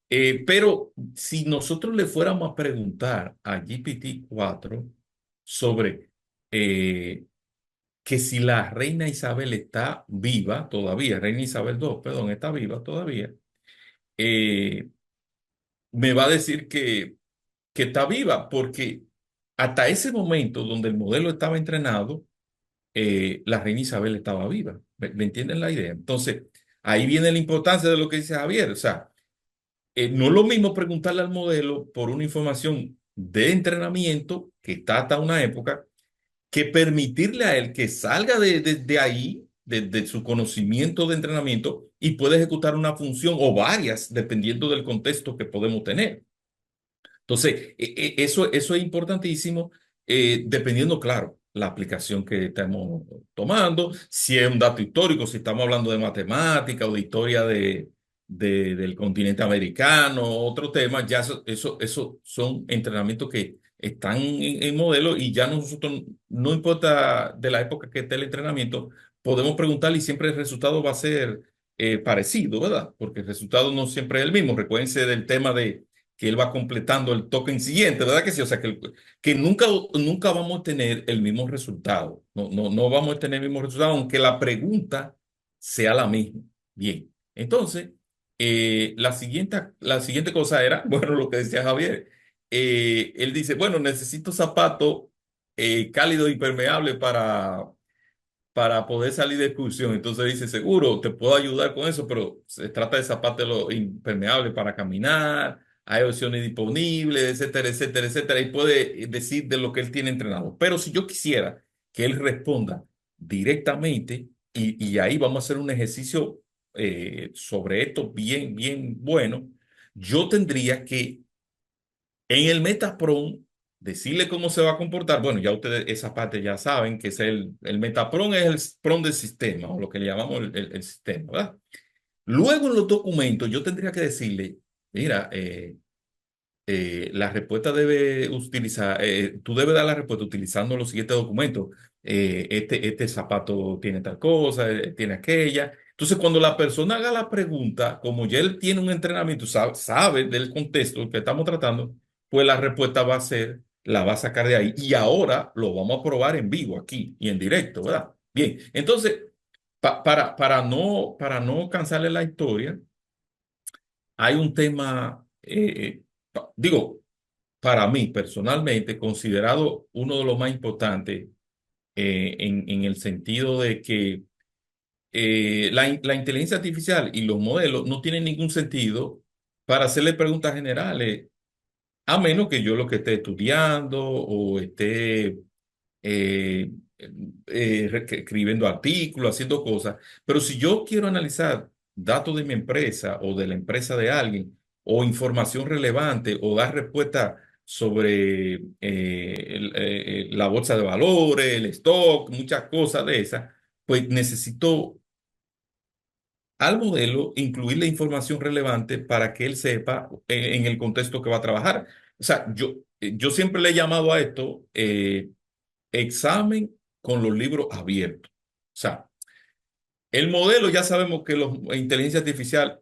Pero si nosotros le fuéramos a preguntar a GPT-4 sobre que si la reina Isabel está viva todavía, reina Isabel II, perdón, está viva todavía, eh, me va a decir que está viva porque hasta ese momento donde el modelo estaba entrenado, la reina Isabel estaba viva. ¿Me entienden la idea? Entonces, ahí viene la importancia de lo que dice Javier. O sea, no es lo mismo preguntarle al modelo por una información de entrenamiento que está hasta una época, que permitirle a él que salga de ahí, de su conocimiento de entrenamiento y pueda ejecutar una función o varias, dependiendo del contexto que podemos tener. Entonces, eso es importantísimo, dependiendo, claro, la aplicación que estamos tomando, si es un dato histórico, si estamos hablando de matemática o de historia del continente americano, otro tema, ya eso son entrenamientos que están en modelo y ya nosotros, no importa de la época que esté el entrenamiento, podemos preguntarle y siempre el resultado va a ser parecido, ¿verdad? Porque el resultado no siempre es el mismo. Recuérdense del tema de que él va completando el token siguiente, ¿verdad que sí? O sea, que nunca vamos a tener el mismo resultado. No vamos a tener el mismo resultado, aunque la pregunta sea la misma. Bien, entonces, la siguiente cosa era, bueno, lo que decía Javier. Él dice, bueno, necesito zapatos cálidos y permeables para poder salir de excursión. Entonces dice, seguro, te puedo ayudar con eso, pero se trata de zapatos impermeables para caminar, hay opciones disponibles, etcétera, etcétera, etcétera, y puede decir de lo que él tiene entrenado. Pero si yo quisiera que él responda directamente, y ahí vamos a hacer un ejercicio sobre esto bien, bien bueno, yo tendría que en el Metapron, decirle cómo se va a comportar. Bueno, ya ustedes esa parte ya saben que es el Metapron es el PRON del sistema, o lo que le llamamos el sistema, ¿verdad? Luego en los documentos yo tendría que decirle, mira, la respuesta debe utilizar, tú debes dar la respuesta utilizando los siguientes documentos. Este zapato tiene tal cosa, tiene aquella. Entonces, cuando la persona haga la pregunta, como ya él tiene un entrenamiento, sabe del contexto que estamos tratando, pues la respuesta va a ser, la va a sacar de ahí. Y ahora lo vamos a probar en vivo aquí y en directo, ¿verdad? Bien, entonces, para no cansarle la historia, hay un tema, digo, para mí personalmente, considerado uno de los más importantes en el sentido de que la inteligencia artificial y los modelos no tienen ningún sentido para hacerle preguntas generales, a menos que yo lo que esté estudiando o esté eh, escribiendo artículos, haciendo cosas, pero si yo quiero analizar datos de mi empresa o de la empresa de alguien, o información relevante, o dar respuesta sobre la bolsa de valores, el stock, muchas cosas de esas, pues necesito al modelo incluir la información relevante para que él sepa en el contexto que va a trabajar. O sea, yo siempre le he llamado a esto examen con los libros abiertos. O sea, el modelo ya sabemos que la inteligencia artificial,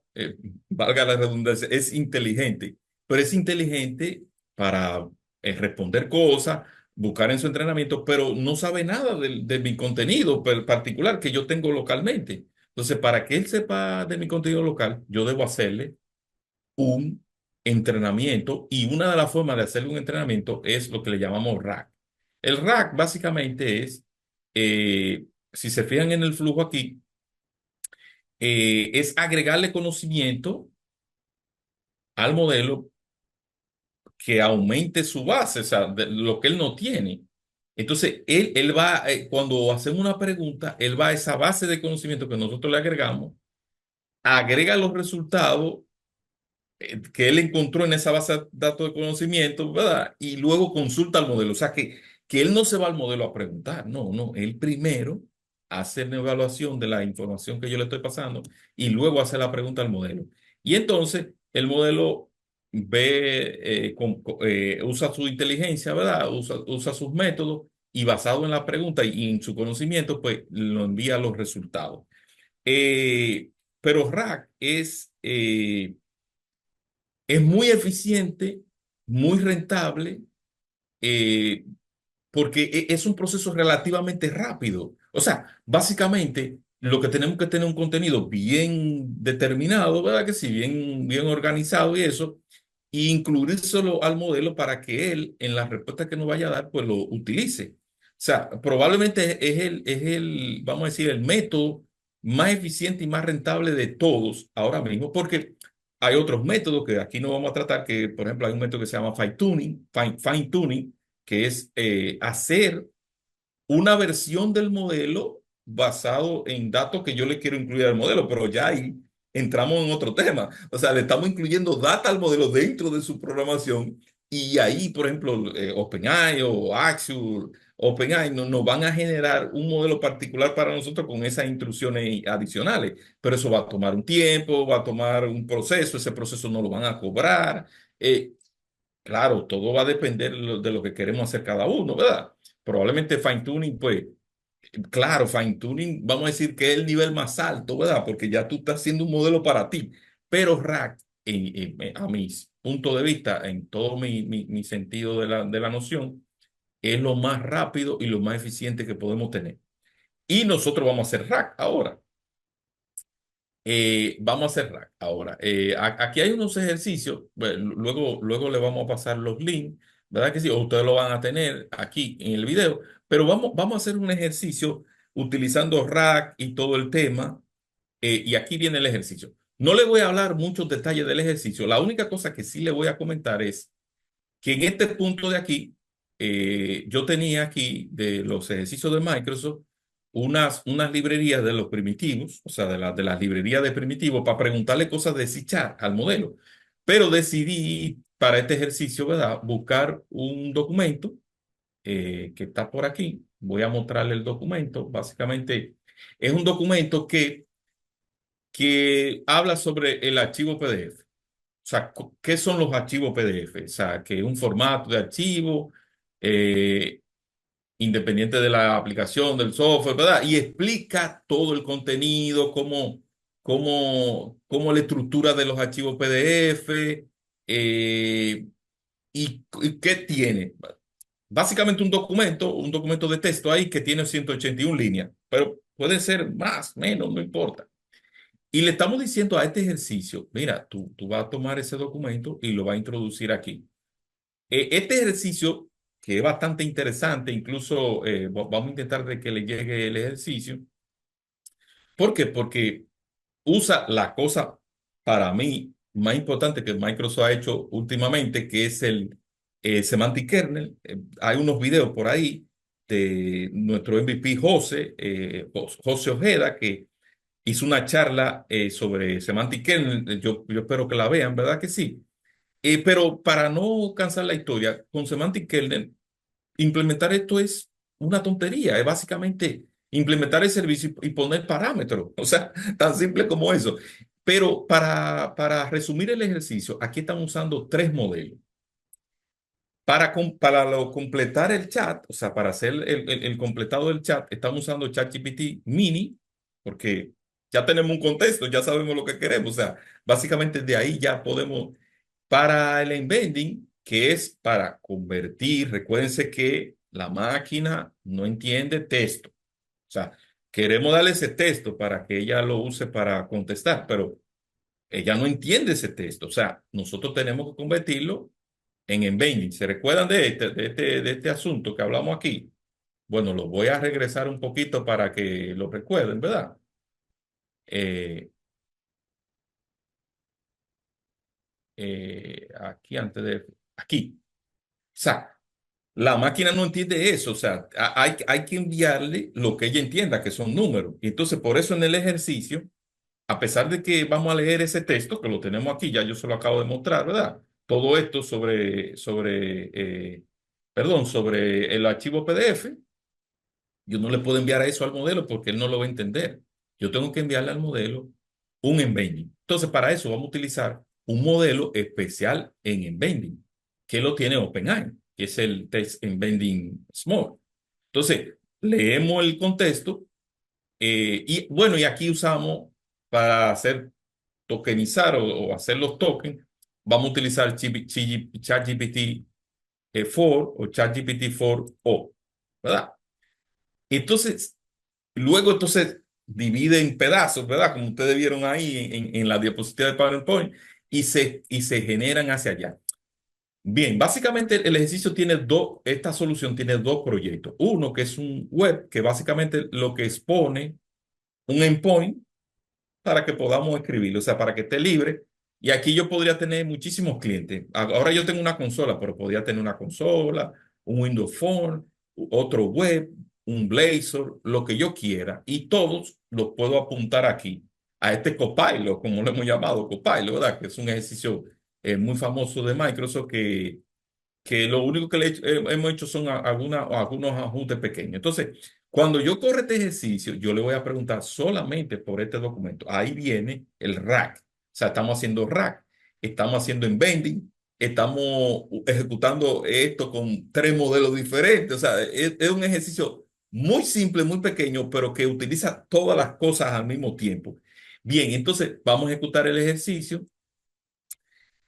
valga la redundancia, es inteligente, pero es inteligente para responder cosas, buscar en su entrenamiento, pero no sabe nada de mi contenido particular que yo tengo localmente. Entonces, para que él sepa de mi contenido local, yo debo hacerle un entrenamiento y una de las formas de hacer un entrenamiento es lo que le llamamos rack. El rack básicamente es, si se fijan en el flujo aquí, es agregarle conocimiento al modelo que aumente su base, o sea, de lo que él no tiene. Entonces, él va, cuando hacemos una pregunta, él va a esa base de conocimiento que nosotros le agregamos, agrega los resultados que él encontró en esa base de datos de conocimiento, ¿verdad? Y luego consulta al modelo. O sea, que él no se va al modelo a preguntar, no, no, él primero hace una evaluación de la información que yo le estoy pasando y luego hace la pregunta al modelo. Y entonces el modelo ve, usa su inteligencia, ¿verdad? Usa sus métodos y basado en la pregunta y en su conocimiento, pues lo envía los resultados. Eh, pero RAC es muy eficiente, muy rentable, eh, porque es un proceso relativamente rápido. O sea, básicamente lo que tenemos que tener un contenido bien determinado, ¿verdad? Que sí, bien organizado y eso, e incluírselo al modelo para que él, en la respuesta que nos vaya a dar, pues lo utilice. O sea, probablemente vamos a decir, el método más eficiente y más rentable de todos ahora mismo, porque hay otros métodos que aquí no vamos a tratar, que por ejemplo hay un método que se llama fine tuning, que es hacer una versión del modelo basado en datos que yo le quiero incluir al modelo, pero ya ahí entramos en otro tema. O sea, le estamos incluyendo data al modelo dentro de su programación y ahí, por ejemplo, OpenAI o Axure, OpenAI nos van a generar un modelo particular para nosotros con esas instrucciones adicionales, pero eso va a tomar un tiempo, va a tomar un proceso, ese proceso no lo van a cobrar. Claro, todo va a depender de lo que queremos hacer cada uno, ¿verdad? Probablemente fine tuning, pues, claro, fine tuning, vamos a decir que es el nivel más alto, ¿verdad? Porque ya tú estás haciendo un modelo para ti. Pero RAG, a mi punto de vista, en todo mi sentido de la noción, es lo más rápido y lo más eficiente que podemos tener. Y nosotros vamos a hacer RAG ahora. Vamos a hacer rack ahora. Aquí hay unos ejercicios, bueno, luego le vamos a pasar los links, ¿verdad que sí? O ustedes lo van a tener aquí en el video, pero vamos a hacer un ejercicio utilizando rack y todo el tema, y aquí viene el ejercicio. No le voy a hablar muchos detalles del ejercicio, la única cosa que sí le voy a comentar es que en este punto de aquí, yo tenía aquí de los ejercicios de Microsoft unas librerías de los primitivos, o sea, de las librerías de primitivos, para preguntarle cosas de C# al modelo. Pero decidí para este ejercicio, ¿verdad? Buscar un documento que está por aquí. Voy a mostrarle el documento. Básicamente, es un documento que habla sobre el archivo PDF. O sea, ¿qué son los archivos PDF? O sea, que es un formato de archivo eh, independiente de la aplicación, del software, ¿verdad? Y explica todo el contenido, cómo la estructura de los archivos PDF y qué tiene. Básicamente un documento de texto ahí que tiene 181 líneas, pero puede ser más, menos, no importa. Y le estamos diciendo a este ejercicio, mira, tú vas a tomar ese documento y lo vas a introducir aquí. Este ejercicio, que es bastante interesante, incluso vamos a intentar de que le llegue el ejercicio. ¿Por qué? Porque usa la cosa para mí más importante que Microsoft ha hecho últimamente, que es el Semantic Kernel. Hay unos videos por ahí de nuestro MVP José, José Ojeda, que hizo una charla sobre Semantic Kernel. Yo espero que la vean, ¿verdad que sí? Pero para no cansar la historia, con Semantic Kernel, implementar esto es una tontería. Es básicamente implementar el servicio y poner parámetros. O sea, tan simple como eso. Pero para resumir el ejercicio, aquí estamos usando tres modelos. Completar el chat, o sea, para hacer el completado del chat, estamos usando ChatGPT Mini, porque ya tenemos un contexto, ya sabemos lo que queremos. O sea, básicamente de ahí ya podemos. Para el embedding, que es para convertir, recuérdense que la máquina no entiende texto. O sea, queremos darle ese texto para que ella lo use para contestar, pero ella no entiende ese texto. O sea, nosotros tenemos que convertirlo en embedding. ¿Se recuerdan de este asunto que hablamos aquí? Bueno, lo voy a regresar un poquito para que lo recuerden, ¿verdad? Eh, aquí antes de... Aquí. O sea, la máquina no entiende eso, o sea, hay que enviarle lo que ella entienda, que son números. Y entonces, por eso en el ejercicio, a pesar de que vamos a leer ese texto, que lo tenemos aquí, ya yo se lo acabo de mostrar, ¿verdad? Todo esto perdón, sobre el archivo PDF, yo no le puedo enviar eso al modelo porque él no lo va a entender. Yo tengo que enviarle al modelo un embedding. Entonces, para eso vamos a utilizar un modelo especial en embedding, que lo tiene OpenAI, que es el Text Embedding Small. Entonces, leemos el contexto y bueno, y aquí usamos para hacer tokenizar o hacer los tokens, vamos a utilizar ChatGPT 4 o ChatGPT 4o, ¿verdad? Entonces, luego entonces divide en pedazos, ¿verdad? Como ustedes vieron ahí en la diapositiva de PowerPoint y se generan hacia allá. Bien, básicamente el ejercicio tiene esta solución tiene dos proyectos. Uno que es un web que básicamente lo que expone un endpoint para que podamos escribirlo, o sea, para que esté libre. Y aquí yo podría tener muchísimos clientes. Ahora yo tengo una consola, pero podría tener una consola, un Windows Phone, otro web, un Blazor, lo que yo quiera. Y todos los puedo apuntar aquí a este Copilot, como lo hemos llamado Copilot, ¿verdad? Que es un ejercicio muy famoso de Microsoft que lo único que hemos hecho son algunos ajustes pequeños. Entonces, cuando yo corro este ejercicio, yo le voy a preguntar solamente por este documento. Ahí viene el rack. O sea, estamos haciendo rack, estamos haciendo embedding, estamos ejecutando esto con tres modelos diferentes. O sea, es un ejercicio muy simple, muy pequeño, pero que utiliza todas las cosas al mismo tiempo. Bien, entonces vamos a ejecutar el ejercicio.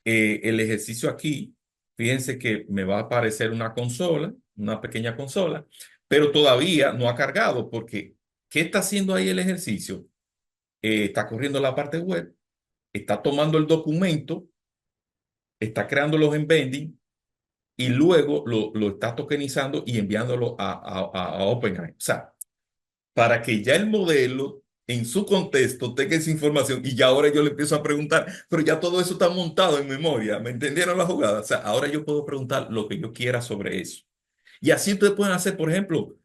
El ejercicio aquí, fíjense que me va a aparecer una consola, una pequeña consola, pero todavía no ha cargado porque ¿qué está haciendo ahí el ejercicio? Está corriendo la parte web, está tomando el documento, está creando los embedding y luego lo está tokenizando y enviándolo a OpenAI. O sea, para que ya el modelo en su contexto tenga esa información y ya ahora yo le empiezo a preguntar, pero ya todo eso está montado en memoria, ¿me entendieron la jugada? O sea, ahora yo puedo preguntar lo que yo quiera sobre eso. Y así ustedes pueden hacer, por ejemplo,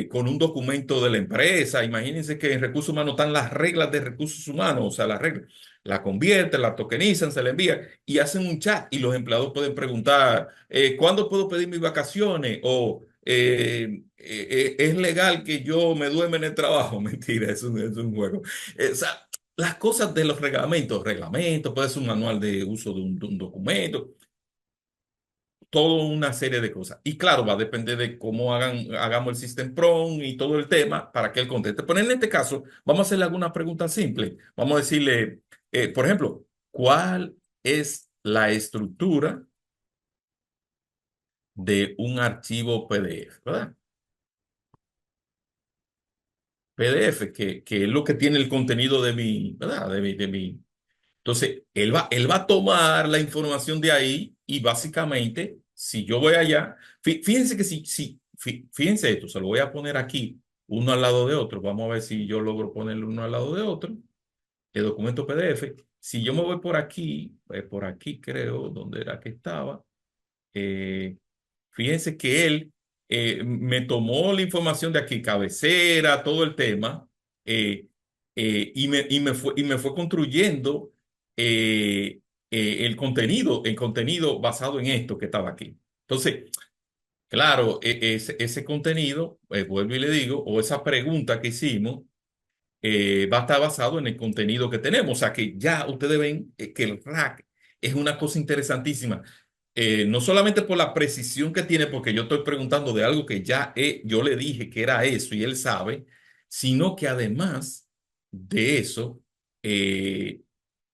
con un documento de la empresa. Imagínense que en recursos humanos están las reglas de recursos humanos, o sea, las reglas. La convierten, la tokenizan, se la envían y hacen un chat y los empleados pueden preguntar, ¿cuándo puedo pedir mis vacaciones? O ¿es legal que yo me duerma en el trabajo? Mentira, es un juego. O sea, las cosas de los reglamentos, puede ser un manual de uso de un documento, toda una serie de cosas. Y claro, va a depender de cómo hagamos el System Prompt y todo el tema para que él conteste. Pero en este caso, vamos a hacerle alguna pregunta simple. Vamos a decirle, por ejemplo, ¿cuál es la estructura de un archivo PDF? ¿Verdad? PDF, que es lo que tiene el contenido de mi, ¿verdad? De mi. Entonces, él va a tomar la información de ahí y básicamente, si yo voy allá, fíjense que fíjense esto, se lo voy a poner aquí, uno al lado de otro. Vamos a ver si yo logro ponerlo uno al lado de otro. El documento PDF. Si yo me voy por aquí creo, donde era que estaba, eh, fíjense que él me tomó la información de aquí, cabecera, todo el tema, eh, y me fue construyendo el contenido basado en esto que estaba aquí. Entonces, claro, ese contenido, vuelvo y le digo, o esa pregunta que hicimos, va a estar basado en el contenido que tenemos. O sea que ya ustedes ven que el rack es una cosa interesantísima. No solamente por la precisión que tiene, porque yo estoy preguntando de algo que ya yo le dije que era eso y él sabe, sino que además de eso, eh,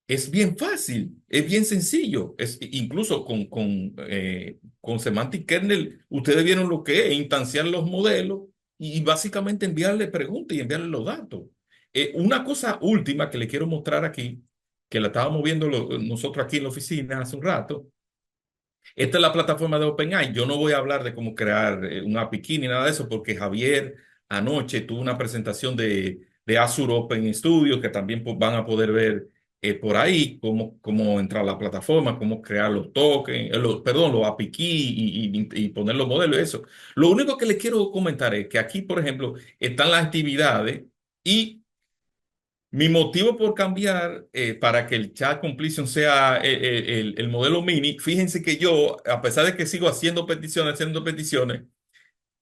es bien fácil, es bien sencillo. Incluso con Semantic Kernel, ustedes vieron lo que es instanciar los modelos y básicamente enviarle preguntas y enviarle los datos. Una cosa última que le quiero mostrar aquí, que la estábamos viendo nosotros aquí en la oficina hace un rato. Esta es la plataforma de OpenAI. Yo no voy a hablar de cómo crear un API ni nada de eso, porque Javier anoche tuvo una presentación de Azure Open Studio, que también pues, van a poder ver por ahí cómo entrar a la plataforma, cómo crear los tokens, perdón, los API key y poner los modelos y eso. Lo único que les quiero comentar es que aquí, por ejemplo, están las actividades y mi motivo por cambiar para que el chat completion sea el modelo mini, fíjense que yo, a pesar de que sigo haciendo peticiones,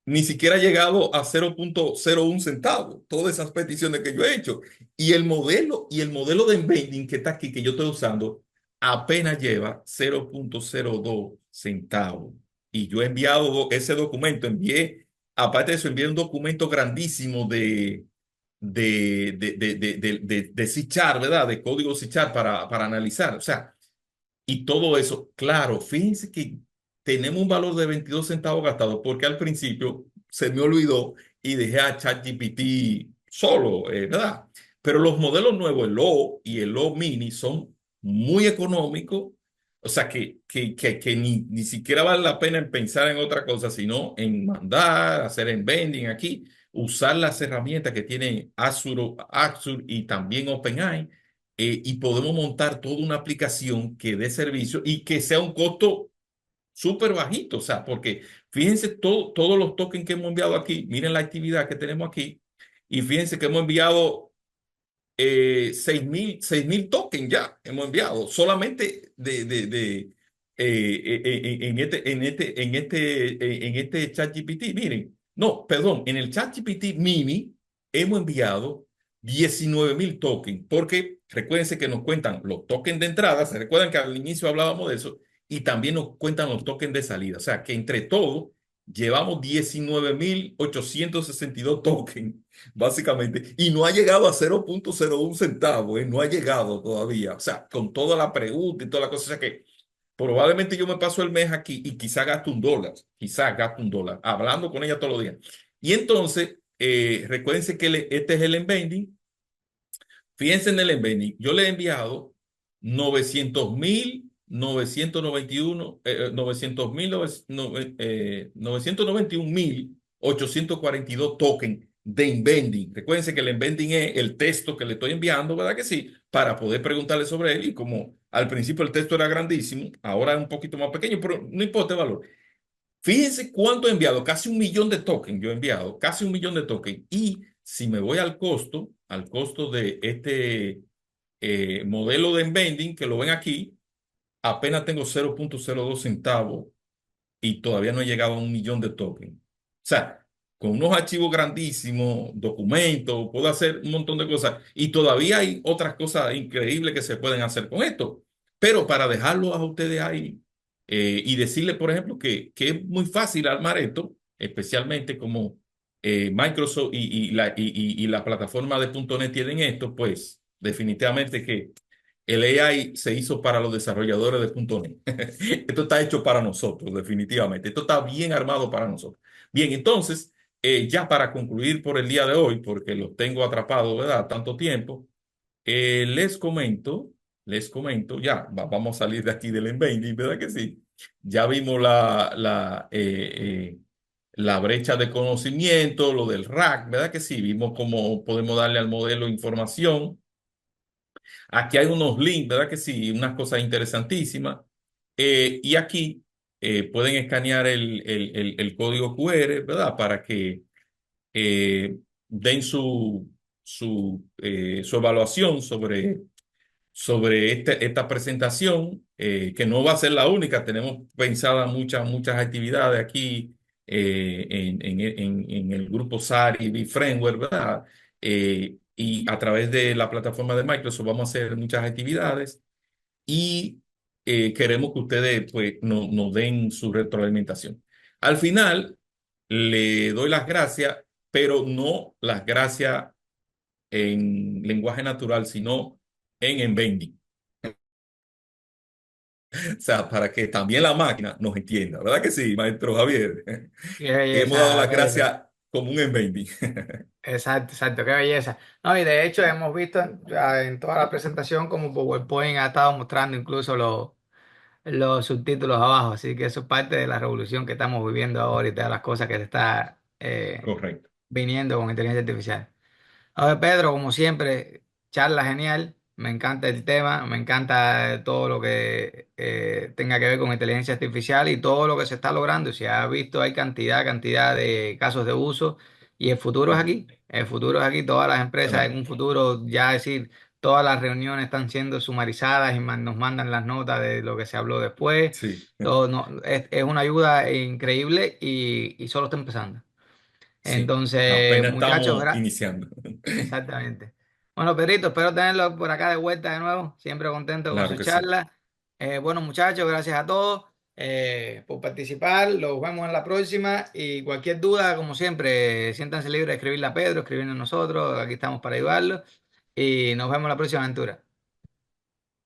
ni siquiera ha llegado a 0,01 centavos, todas esas peticiones que yo he hecho. Y el modelo de embedding que está aquí, que yo estoy usando, apenas lleva 0,02 centavos. Y yo he enviado ese documento, aparte de eso, envié un documento grandísimo de C Sharp, ¿verdad? De código C Sharp para analizar. O sea, y todo eso, claro, fíjense que tenemos un valor de 22 centavos gastados porque al principio se me olvidó y dejé a ChatGPT solo, ¿verdad? Pero los modelos nuevos, el O y el O mini, son muy económicos. O sea, que ni siquiera vale la pena en pensar en otra cosa, sino en mandar, hacer en vending aquí, usar las herramientas que tienen Azure y también OpenAI, y podemos montar toda una aplicación que dé servicio y que sea un costo súper bajito. O sea, porque fíjense todos los tokens que hemos enviado aquí, miren la actividad que tenemos aquí, y fíjense que hemos enviado 6,000 tokens ya, hemos enviado solamente en este ChatGPT. Miren, no, perdón, en el ChatGPT mini hemos enviado 19,000 tokens, porque recuérdense que nos cuentan los tokens de entrada, se recuerdan que al inicio hablábamos de eso, y también nos cuentan los tokens de salida. O sea, que entre todo llevamos 19,862 tokens básicamente, y no ha llegado a 0,01 centavos, no ha llegado todavía, o sea, con toda la pregunta y toda la cosa, o sea que probablemente yo me paso el mes aquí y quizá gasto un dólar, hablando con ella todos los días. Y entonces, recuérdense que este es el embedding. Fíjense en el embedding. Yo le he enviado 991, 991,842 tokens de embedding. Recuérdense que el embedding es el texto que le estoy enviando, ¿verdad que sí? Para poder preguntarle sobre él. Y como al principio el texto era grandísimo, ahora es un poquito más pequeño, pero no importa el valor. Fíjense cuánto he enviado, casi 1 millón de tokens yo he enviado, casi 1 millón de tokens. Y si me voy al costo de este modelo de embedding, que lo ven aquí, apenas tengo 0,02 centavos y todavía no he llegado a 1 millón de tokens. O sea, con unos archivos grandísimos, documentos, puedo hacer un montón de cosas y todavía hay otras cosas increíbles que se pueden hacer con esto. Pero para dejarlo a ustedes ahí y decirles, por ejemplo, que es muy fácil armar esto, especialmente como Microsoft y la plataforma de .NET tienen esto, pues definitivamente que el AI se hizo para los desarrolladores de .NET. Esto está hecho para nosotros, definitivamente. Esto está bien armado para nosotros. Bien, entonces, ya para concluir por el día de hoy, porque los tengo atrapados, ¿verdad? Tanto tiempo, les comento, ya, vamos a salir de aquí del embedding, ¿verdad que sí? Ya vimos la brecha de conocimiento, lo del rack, ¿verdad que sí? Vimos cómo podemos darle al modelo información. Aquí hay unos links, ¿verdad que sí? Unas cosas interesantísimas. Y aquí pueden escanear el código QR, ¿verdad? Para que den su evaluación sobre esta presentación, que no va a ser la única. Tenemos pensadas muchas actividades aquí en el grupo SARI y Framework, ¿verdad? Y a través de la plataforma de Microsoft vamos a hacer muchas actividades y queremos que ustedes pues, nos den su retroalimentación. Al final, le doy las gracias, pero no las gracias en lenguaje natural, sino en embedding. O sea, para que también la máquina nos entienda, ¿verdad que sí, maestro Javier? Qué Hemos dado belleza, las Pedro. gracias como un embedding. Exacto, exacto, qué belleza. No, y de hecho hemos visto en toda la presentación como PowerPoint ha estado mostrando incluso los subtítulos abajo, así que eso es parte de la revolución que estamos viviendo ahora y de las cosas que se está Correcto. viniendo con inteligencia artificial. A ver, Pedro, como siempre, charla genial. Me encanta el tema, me encanta todo lo que tenga que ver con inteligencia artificial y todo lo que se está logrando. Se ha visto, hay cantidad de casos de uso y el futuro es aquí. El futuro es aquí. Todas las empresas en Bueno, un futuro, ya decir, todas las reuniones están siendo sumarizadas y nos mandan las notas de lo que se habló después. sí, Todo, no, es una ayuda increíble y solo está empezando. sí. Entonces, Apenas muchachos, estamos iniciando. exactamente. Bueno, Pedrito, espero tenerlo por acá de vuelta de nuevo. Siempre contento con Claro su que sí. charla. Bueno, muchachos, gracias a todos por participar. Los vemos en la próxima. Y cualquier duda, como siempre, siéntanse libres de escribirle a Pedro, escribirnos a nosotros. Aquí estamos para ayudarlos. Y nos vemos en la próxima aventura.